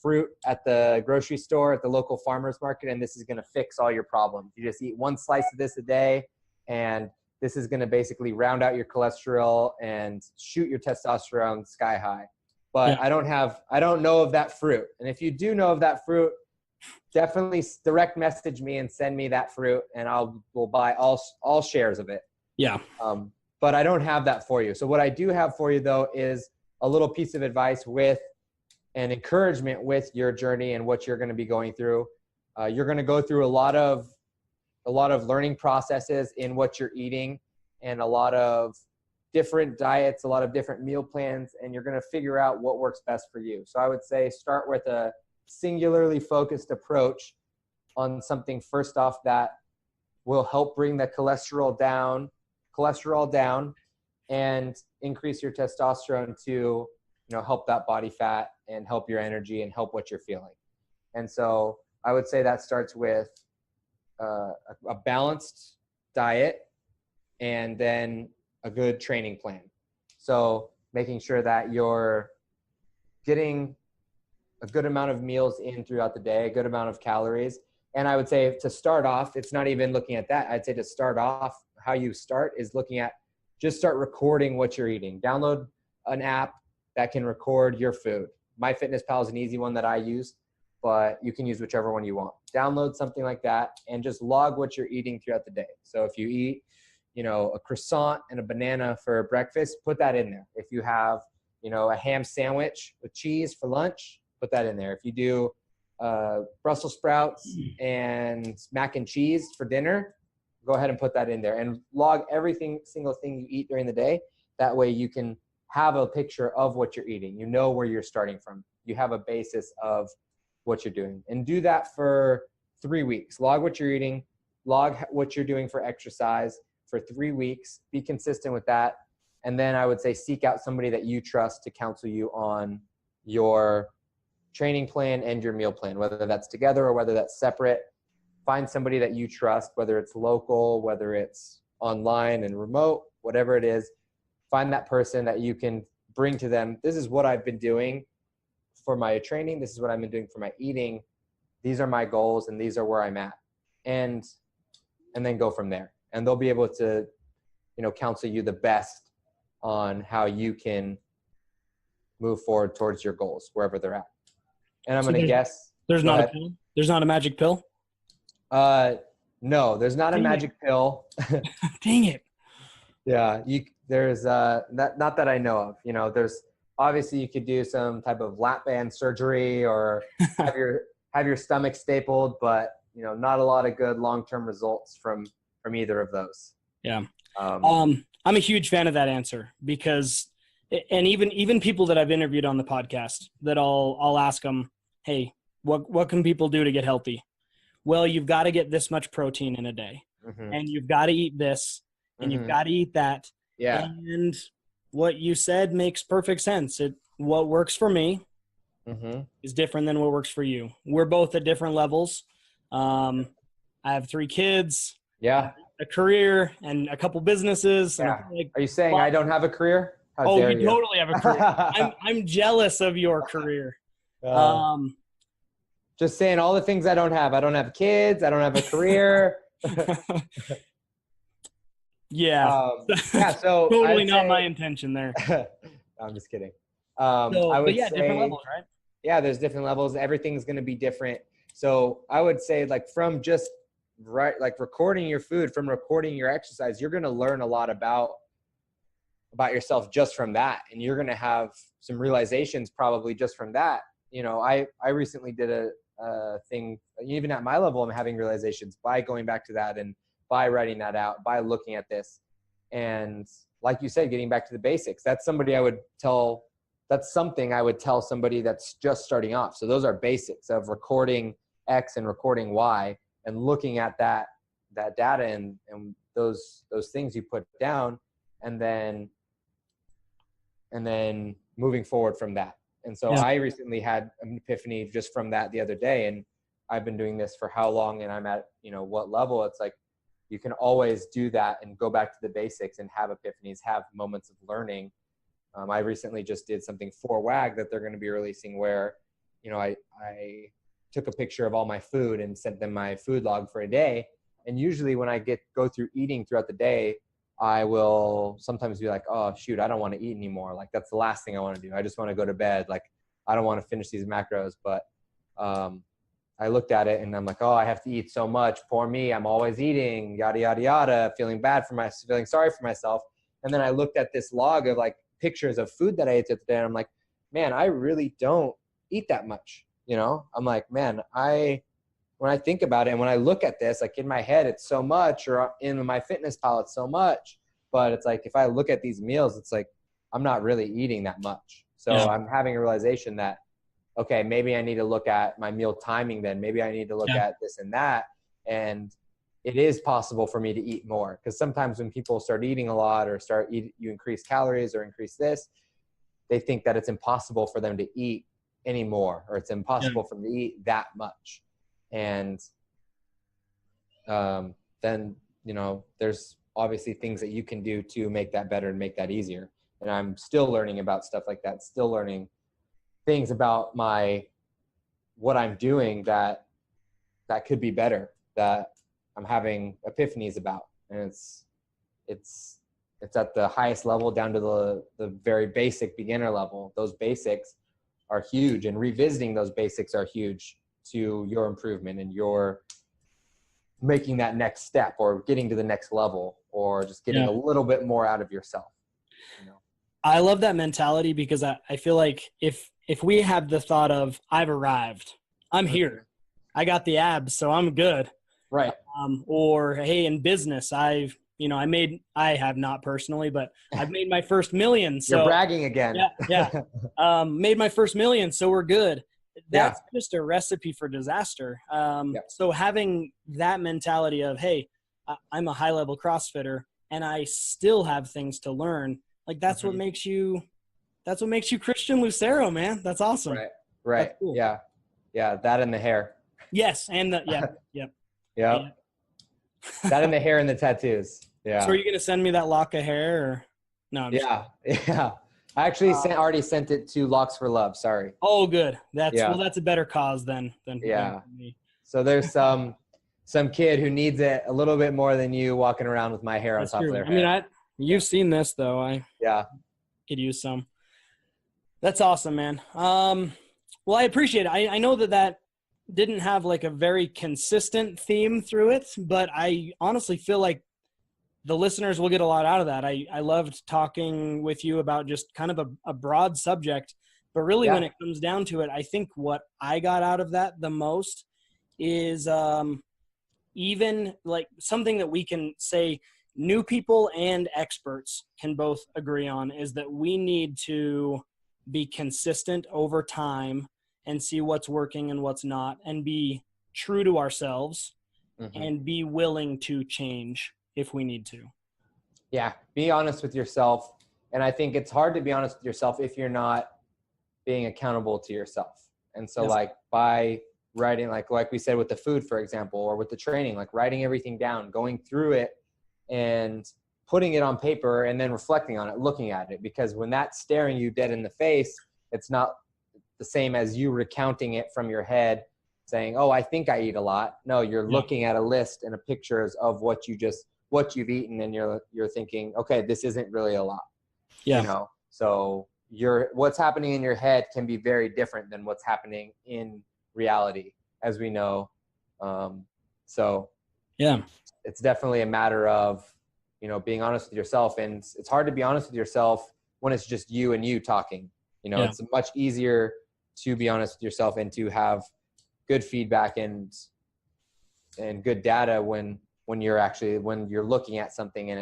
fruit at the grocery store, at the local farmer's market, and this is going to fix all your problems. You just eat one slice of this a day, and this is going to basically round out your cholesterol and shoot your testosterone sky high. But I don't know of that fruit. And if you do know of that fruit, definitely direct message me and send me that fruit, and we'll buy all shares of it. Yeah. But I don't have that for you. So what I do have for you though is a little piece of advice with an encouragement with your journey and what you're going to be going through. You're going to go through a lot of learning processes in what you're eating, and a lot of different diets, a lot of different meal plans, and you're going to figure out what works best for you. So I would say start with a singularly focused approach on something first off that will help bring the cholesterol down and increase your testosterone to help that body fat and help your energy and help what you're feeling. And so I would say that starts with a balanced diet and then a good training plan. So making sure that you're getting a good amount of meals in throughout the day, a good amount of calories. And I would say to start off, it's not even looking at that. I'd say to start off, how you start is looking at just start recording what you're eating. Download an app that can record your food. MyFitnessPal is an easy one that I use, but you can use whichever one you want. Download something like that and just log what you're eating throughout the day. So if you eat, a croissant and a banana for breakfast, put that in there. If you have, a ham sandwich with cheese for lunch, put that in there. If you do Brussels sprouts and mac and cheese for dinner, go ahead and put that in there and log every single thing you eat during the day. That way you can have a picture of what you're eating. You know where you're starting from. You have a basis of what you're doing, and do that for 3 weeks. Log what you're eating, log what you're doing for exercise for 3 weeks, be consistent with that. And then I would say seek out somebody that you trust to counsel you on your training plan and your meal plan, whether that's together or whether that's separate. Find somebody that you trust, whether it's local, whether it's online and remote, whatever it is. Find that person that you can bring to them. This is what I've been doing for my training. This is what I've been doing for my eating. These are my goals and these are where I'm at. And then go from there. And they'll be able to, counsel you the best on how you can move forward towards your goals, wherever they're at. And I'm going to guess. There's not a pill? There's not a magic pill? No, there's not a magic pill. Dang it. Yeah, there's not that I know of. There's obviously you could do some type of lap band surgery or have your stomach stapled, but not a lot of good long-term results from either of those. Yeah. I'm a huge fan of that answer because, and even people that I've interviewed on the podcast, that I'll ask them, hey, what can people do to get healthy? Well, you've got to get this much protein in a day, and you've got to eat this, and you've got to eat that. Yeah. And what you said makes perfect sense. What works for me is different than what works for you. We're both at different levels. I have 3 kids. Yeah. A career and a couple businesses. Yeah. Are you saying I don't have a career? How dare you? Totally have a career. I'm jealous of your career. Just saying all the things I don't have. I don't have kids. I don't have a career. Yeah. So totally not my intention there. I'm just kidding. But yeah, different levels, right? Yeah, there's different levels. Everything's going to be different. So I would say from just recording your food, from recording your exercise, you're going to learn a lot about yourself just from that. And you're going to have some realizations probably just from that. I recently did a thing, even at my level, I'm having realizations by going back to that and by writing that out, by looking at this. And like you said, getting back to the basics, that's something I would tell somebody that's just starting off. So those are basics of recording X and recording Y and looking at that data and those things you put down and then moving forward from that. And so I recently had an epiphany just from that the other day, and I've been doing this for how long and I'm at, what level. It's like, you can always do that and go back to the basics and have epiphanies, have moments of learning. I recently just did something for WAG that they're going to be releasing where, I took a picture of all my food and sent them my food log for a day. And usually when I go through eating throughout the day, I will sometimes be like, oh shoot, I don't want to eat anymore. Like that's the last thing I want to do. I just want to go to bed. Like I don't want to finish these macros. But I looked at it and I'm like, oh, I have to eat so much. Poor me. I'm always eating, yada, yada, yada, feeling sorry for myself. And then I looked at this log of like pictures of food that I ate the other day. And I'm like, man, I really don't eat that much. I'm like, man, when I think about it and when I look at this, like in my head, it's so much, or in my fitness pal, it's so much. But it's like, if I look at these meals, it's like, I'm not really eating that much. So I'm having a realization that, okay, maybe I need to look at my meal timing then. Maybe I need to look at this and that. And it is possible for me to eat more. Because sometimes when people start eating a lot or you increase calories or increase this, they think that it's impossible for them to eat anymore, or it's impossible for them to eat that much. And then, there's obviously things that you can do to make that better and make that easier. And I'm still learning about stuff like that, still learning things about what I'm doing that could be better, that I'm having epiphanies about. And it's at the highest level down to the very basic beginner level. Those basics are huge, and revisiting those basics are huge to your improvement and your making that next step or getting to the next level or just getting a little bit more out of yourself. I love that mentality because I feel like if we have the thought of I've arrived, I'm here, I got the abs, so I'm good. Right. Or, hey, in business, I've I have not personally, but I've made my first million. So You're bragging again. Yeah. Made my first million. So we're good. That's just a recipe for disaster. So having that mentality of, hey, I'm a high level CrossFitter and I still have things to learn. Like that's what makes you Christian Lucero, man. That's awesome. Right. Cool. Yeah. That and the hair. Yes. And Yep. That and the hair and the tattoos. Yeah. So are you going to send me that lock of hair or no? Yeah. I actually already sent it to Locks for Love. Sorry. Oh, good. That's a better cause than me. So there's some kid who needs it a little bit more than you walking around with my hair on top of their head. I mean, you've seen this though. I could use some. That's awesome, man. Well, I appreciate it. I know that didn't have like a very consistent theme through it, but I honestly feel like the listeners will get a lot out of that. I loved talking with you about just kind of a broad subject, but really when it comes down to it, I think what I got out of that the most is even like something that we can say new people and experts can both agree on is that we need to be consistent over time and see what's working and what's not, and be true to ourselves and be willing to change if we need to. Yeah. Be honest with yourself. And I think it's hard to be honest with yourself if you're not being accountable to yourself. And so like by writing, like we said, with the food, for example, or with the training, like writing everything down, going through it and putting it on paper and then reflecting on it, looking at it, because when that's staring you dead in the face, it's not the same as you recounting it from your head saying, oh, I think I eat a lot. No, you're looking at a list and a pictures of what you've eaten. And you're thinking, okay, this isn't really a lot. Yeah. So what's happening in your head can be very different than what's happening in reality, as we know. So it's definitely a matter of, being honest with yourself. And it's hard to be honest with yourself when it's just you and you talking. It's much easier to be honest with yourself and to have good feedback and good data when you're looking at something and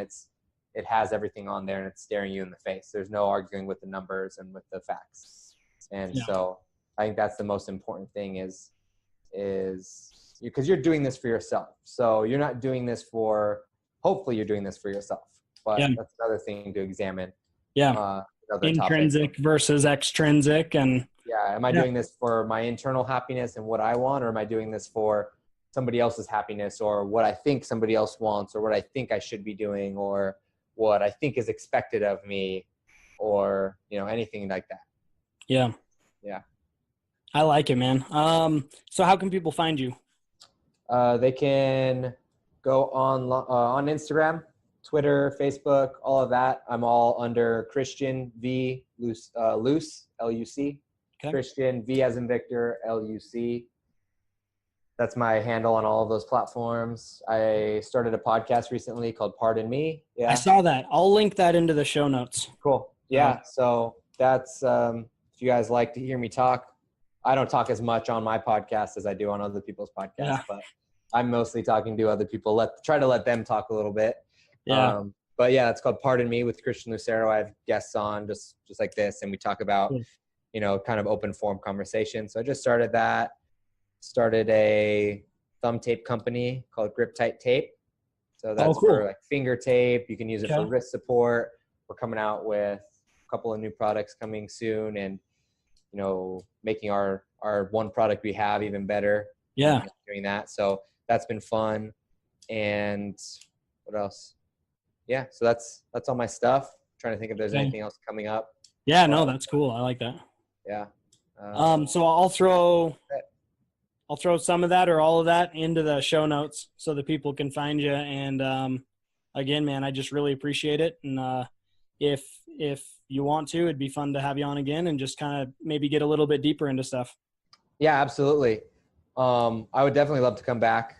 it has everything on there and it's staring you in the face. There's no arguing with the numbers and with the facts. And so I think that's the most important thing is because you're doing this for yourself. So you're not doing this hopefully you're doing this for yourself, but that's another thing to examine. Intrinsic versus extrinsic. And am I doing this for my internal happiness and what I want, or am I doing this for somebody else's happiness, or what I think somebody else wants, or what I think I should be doing, or what I think is expected of me, or anything like that. Yeah I like it, man. So how can people find you? They can go on Instagram, Twitter, Facebook, all of that. I'm all under Christian V Luce, Luc. Okay. Christian V as in Victor, Luc. That's my handle on all of those platforms. I started a podcast recently called Pardon Me. Yeah, I saw that. I'll link that into the show notes. Cool. Yeah. So that's if you guys like to hear me talk. I don't talk as much on my podcast as I do on other people's podcasts, but I'm mostly talking to other people. Try to let them talk a little bit. Yeah. But yeah, it's called Pardon Me with Christian Lucero. I have guests on just like this, and we talk about, kind of open form conversation. So I just started that. Started a thumb tape company called Grip Tight Tape. So that's for like finger tape. You can use it for wrist support. We're coming out with a couple of new products coming soon, and making our one product we have even better. Yeah. Doing that. So that's been fun. And what else? Yeah. So that's all my stuff. Trying to think if there's anything else coming up. Yeah, no, that's cool. I like that. Yeah. So I'll throw some of that or all of that into the show notes so that people can find you. And again, man, I just really appreciate it. And if you want to, it'd be fun to have you on again and just kind of maybe get a little bit deeper into stuff. Yeah, absolutely. I would definitely love to come back.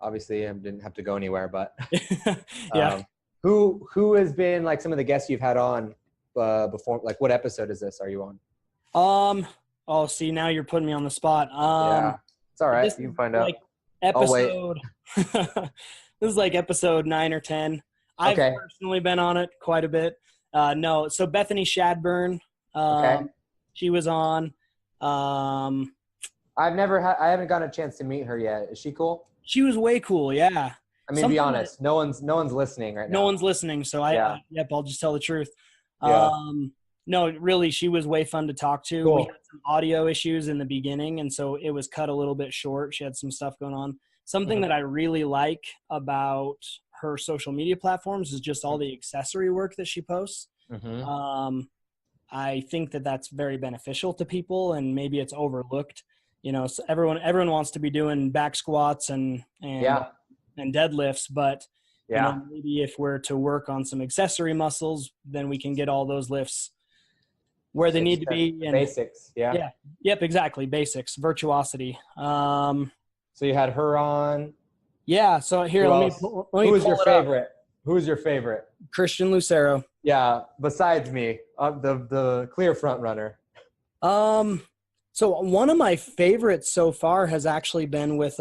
Obviously, I didn't have to go anywhere, but who has been like some of the guests you've had on before? Like, what episode is this? Are you on? Oh, see, now you're putting me on the spot. Yeah, it's all right. You can find out. Episode. This is like episode 9 or 10. I've personally been on it quite a bit. No, so Bethany Shadburn, she was on. I haven't gotten a chance to meet her yet. Is she cool? She was way cool. Yeah. I mean, be honest. No one's listening right now. No one's listening. So I'll just tell the truth. Yeah. No, really, she was way fun to talk to. Cool. We had some audio issues in the beginning, and so it was cut a little bit short. She had some stuff going on. Something that I really like about her social media platforms is just all the accessory work that she posts. I think that that's very beneficial to people, and maybe it's overlooked. You know, so everyone wants to be doing back squats and deadlifts, but you know, maybe if we're to work on some accessory muscles, then we can get all those lifts where they need to be. And basics. Yeah. Yep. Exactly. Basics, virtuosity. So you had her on. Yeah. So here, let me Who was your favorite? Who was your favorite? Christian Lucero. Yeah. Besides me, the clear front runner. So one of my favorites so far has actually been with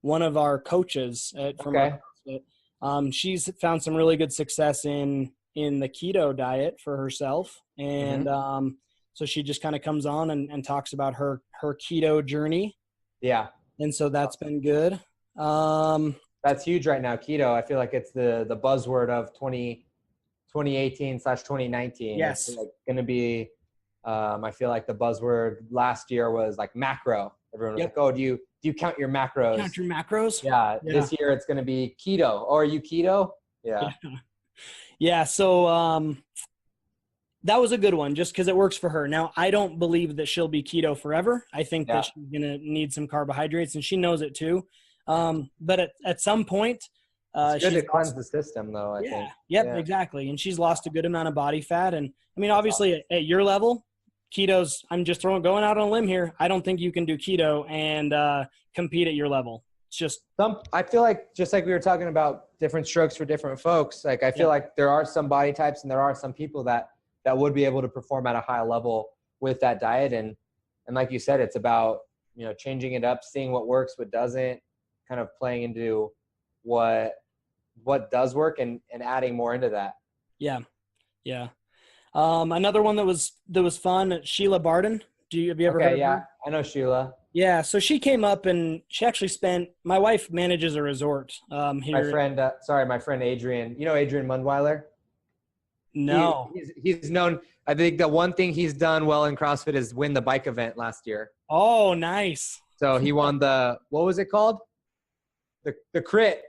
one of our coaches from CrossFit. She's found some really good success in the keto diet for herself, and so she just kind of comes on and talks about her keto journey. Yeah, and so that's been good. That's huge right now, keto. I feel like it's the buzzword of 2018/2019. Yes, it's like going to be. I feel like the buzzword last year was like macro. Everyone was like, "Oh, do you count your macros?" Count your macros? Yeah. This year it's going to be keto. Oh, are you keto? Yeah. Yeah. So that was a good one, just because it works for her. Now, I don't believe that she'll be keto forever. I think that she's going to need some carbohydrates, and she knows it too. But at some point, it's good to cleanse the system, though. I think. Yep. Exactly. And she's lost a good amount of body fat, and I mean, obviously, at your level, keto's. I'm just going out on a limb here. I don't think you can do keto and compete at your level. It's just I feel like, just like we were talking about different strokes for different folks. Like I feel like there are some body types and there are some people that would be able to perform at a high level with that diet, and like you said, it's about changing it up, seeing what works, what doesn't, kind of playing into what does work and adding more into that. Yeah. Another one that was fun, Sheila Barden. Have you ever heard of her? I know Sheila. Yeah, so she came up and she actually my wife manages a resort here. My friend Adrian. You know Adrian Mundweiler? No. He's known, I think the one thing he's done well in CrossFit is win the bike event last year. Oh, nice. So he won what was it called? The crit.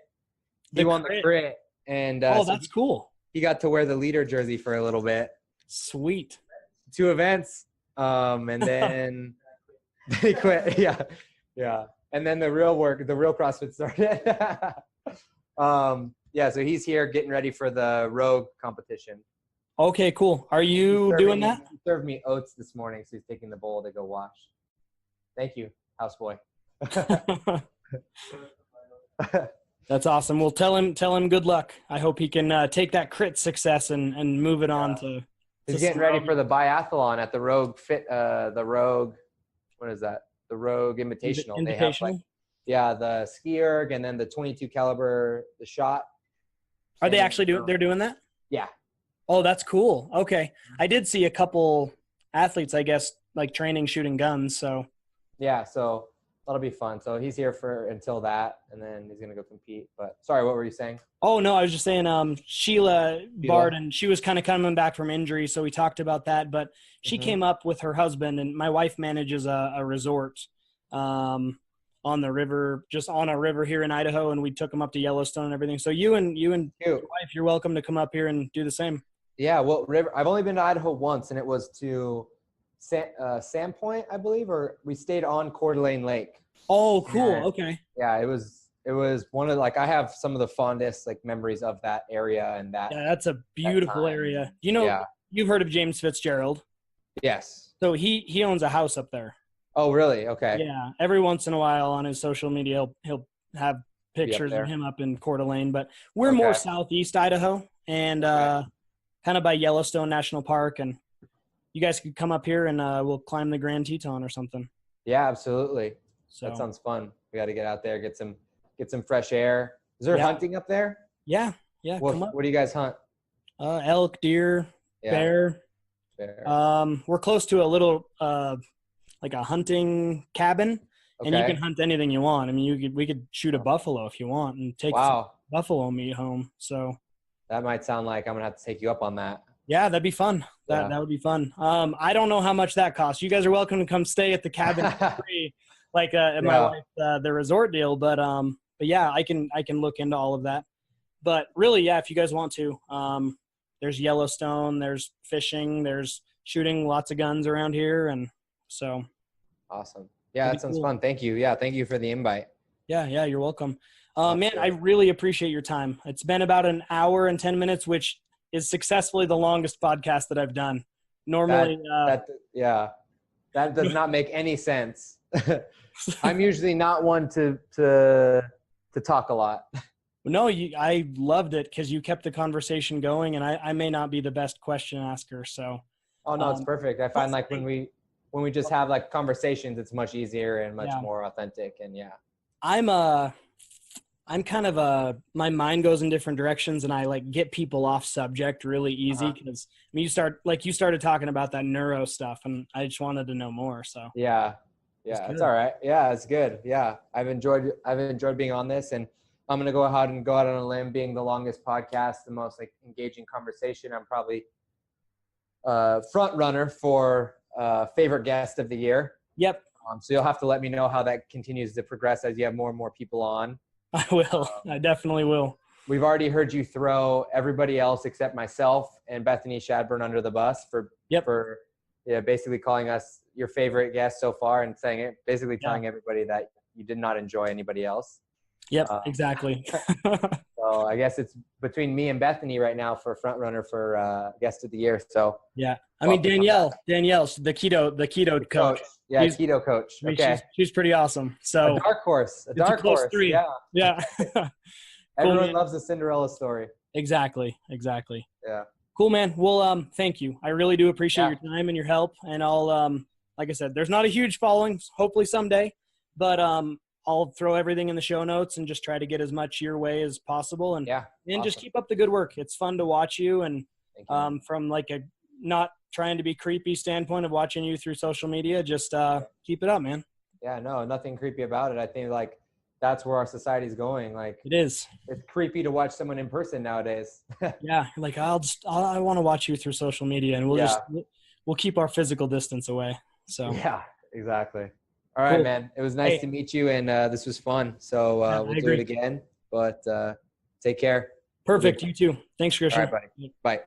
He won the crit. And that's cool. He got to wear the leader jersey for a little bit. Sweet. 2 events. And then he quit. Yeah. And then the real CrossFit started. So he's here getting ready for the Rogue competition. Okay, cool. Are you doing that? He served me oats this morning, so he's taking the bowl to go wash. Thank you, houseboy. That's awesome. Well, tell him good luck. I hope he can take that crit success and move it on to. He's getting ready for the biathlon at the Rogue what is that? The Rogue Invitational. They have the ski erg and then the 22 caliber, the shot. Are they actually they're doing that? Yeah. Oh, that's cool. Okay. I did see a couple athletes, I guess, like training shooting guns. So. Yeah. So that'll be fun. So he's here until that, and then he's going to go compete. But sorry, what were you saying? Oh, no, I was just saying Sheila Barden, she was kind of coming back from injury, so we talked about that. But she came up with her husband, and my wife manages a resort on the river, just on a river here in Idaho, and we took them up to Yellowstone and everything. So you and your wife, you're welcome to come up here and do the same. Yeah, well, I've only been to Idaho once, and it was to Sandpoint, I believe, or we stayed on Coeur d'Alene Lake. Oh, cool. Okay. Yeah, it was one of I have some of the fondest memories of that area and that. Yeah, that's a beautiful area. You've heard of James Fitzgerald? Yes. So he owns a house up there. Oh, really? Okay. Yeah. Every once in a while on his social media, he'll have pictures of him up in Coeur d'Alene, but we're more southeast Idaho and kind of by Yellowstone National Park, and you guys could come up here and we'll climb the Grand Teton or something. Yeah, absolutely. So that sounds fun. We got to get out there, get some fresh air. Is there hunting up there? Yeah. Yeah, come up. What do you guys hunt? Elk, deer, bear. We're close to a little like a hunting cabin, and you can hunt anything you want. I mean, we could shoot a buffalo if you want and take some buffalo meat home. So that might sound like I'm gonna have to take you up on that. Yeah, that'd be fun. That would be fun. I don't know how much that costs. You guys are welcome to come stay at the cabin for free, like at my wife the resort deal. But yeah, I can look into all of that. But really, yeah, if you guys want to, there's Yellowstone, there's fishing, there's shooting lots of guns around here, and so. Awesome. Yeah, that sounds fun. Thank you. Yeah, thank you for the invite. Yeah, you're welcome. Man, I really appreciate your time. It's been about an hour and 10 minutes, which is successfully the longest podcast that I've done. Normally, that does not make any sense. I'm usually not one to talk a lot. No, I loved it because you kept the conversation going, and I may not be the best question asker. So. Oh no, it's perfect. I find like when we just have like conversations, it's much easier and much more authentic. And I'm kind of my mind goes in different directions, and I like get people off subject really easy because you started talking about that neuro stuff, and I just wanted to know more. So it's all right. Yeah, it's good. Yeah, I've enjoyed being on this, and I'm gonna go out on a limb, being the longest podcast, the most like engaging conversation. I'm probably front runner for favorite guest of the year. Yep. So you'll have to let me know how that continues to progress as you have more and more people on. I will. I definitely will. We've already heard you throw everybody else except myself and Bethany Shadburn under the bus for basically calling us your favorite guest so far, and telling everybody that you did not enjoy anybody else. Yep, exactly. So I guess it's between me and Bethany right now for front runner for guest of the year. So yeah, I mean Danielle, the keto coach. Yeah, keto coach. Okay, she's pretty awesome. So a dark horse. Three. Yeah. Everyone loves a Cinderella story. Exactly. Yeah. Cool, man. Well, thank you. I really do appreciate your time and your help. And I'll, like I said, there's not a huge following. Hopefully someday, but I'll throw everything in the show notes and just try to get as much your way as possible. And just keep up the good work. It's fun to watch you, and from like a not trying to be creepy standpoint of watching you through social media, just keep it up, man. Yeah, no, nothing creepy about it. I think like that's where our society is going. Like it is. It's creepy to watch someone in person nowadays. Yeah, like I want to watch you through social media, and we'll keep our physical distance away. So yeah, exactly. All right, man. It was nice to meet you, and this was fun. So we'll do it again. But take care. Perfect. You too. Thanks, Christian. All right, buddy. Bye.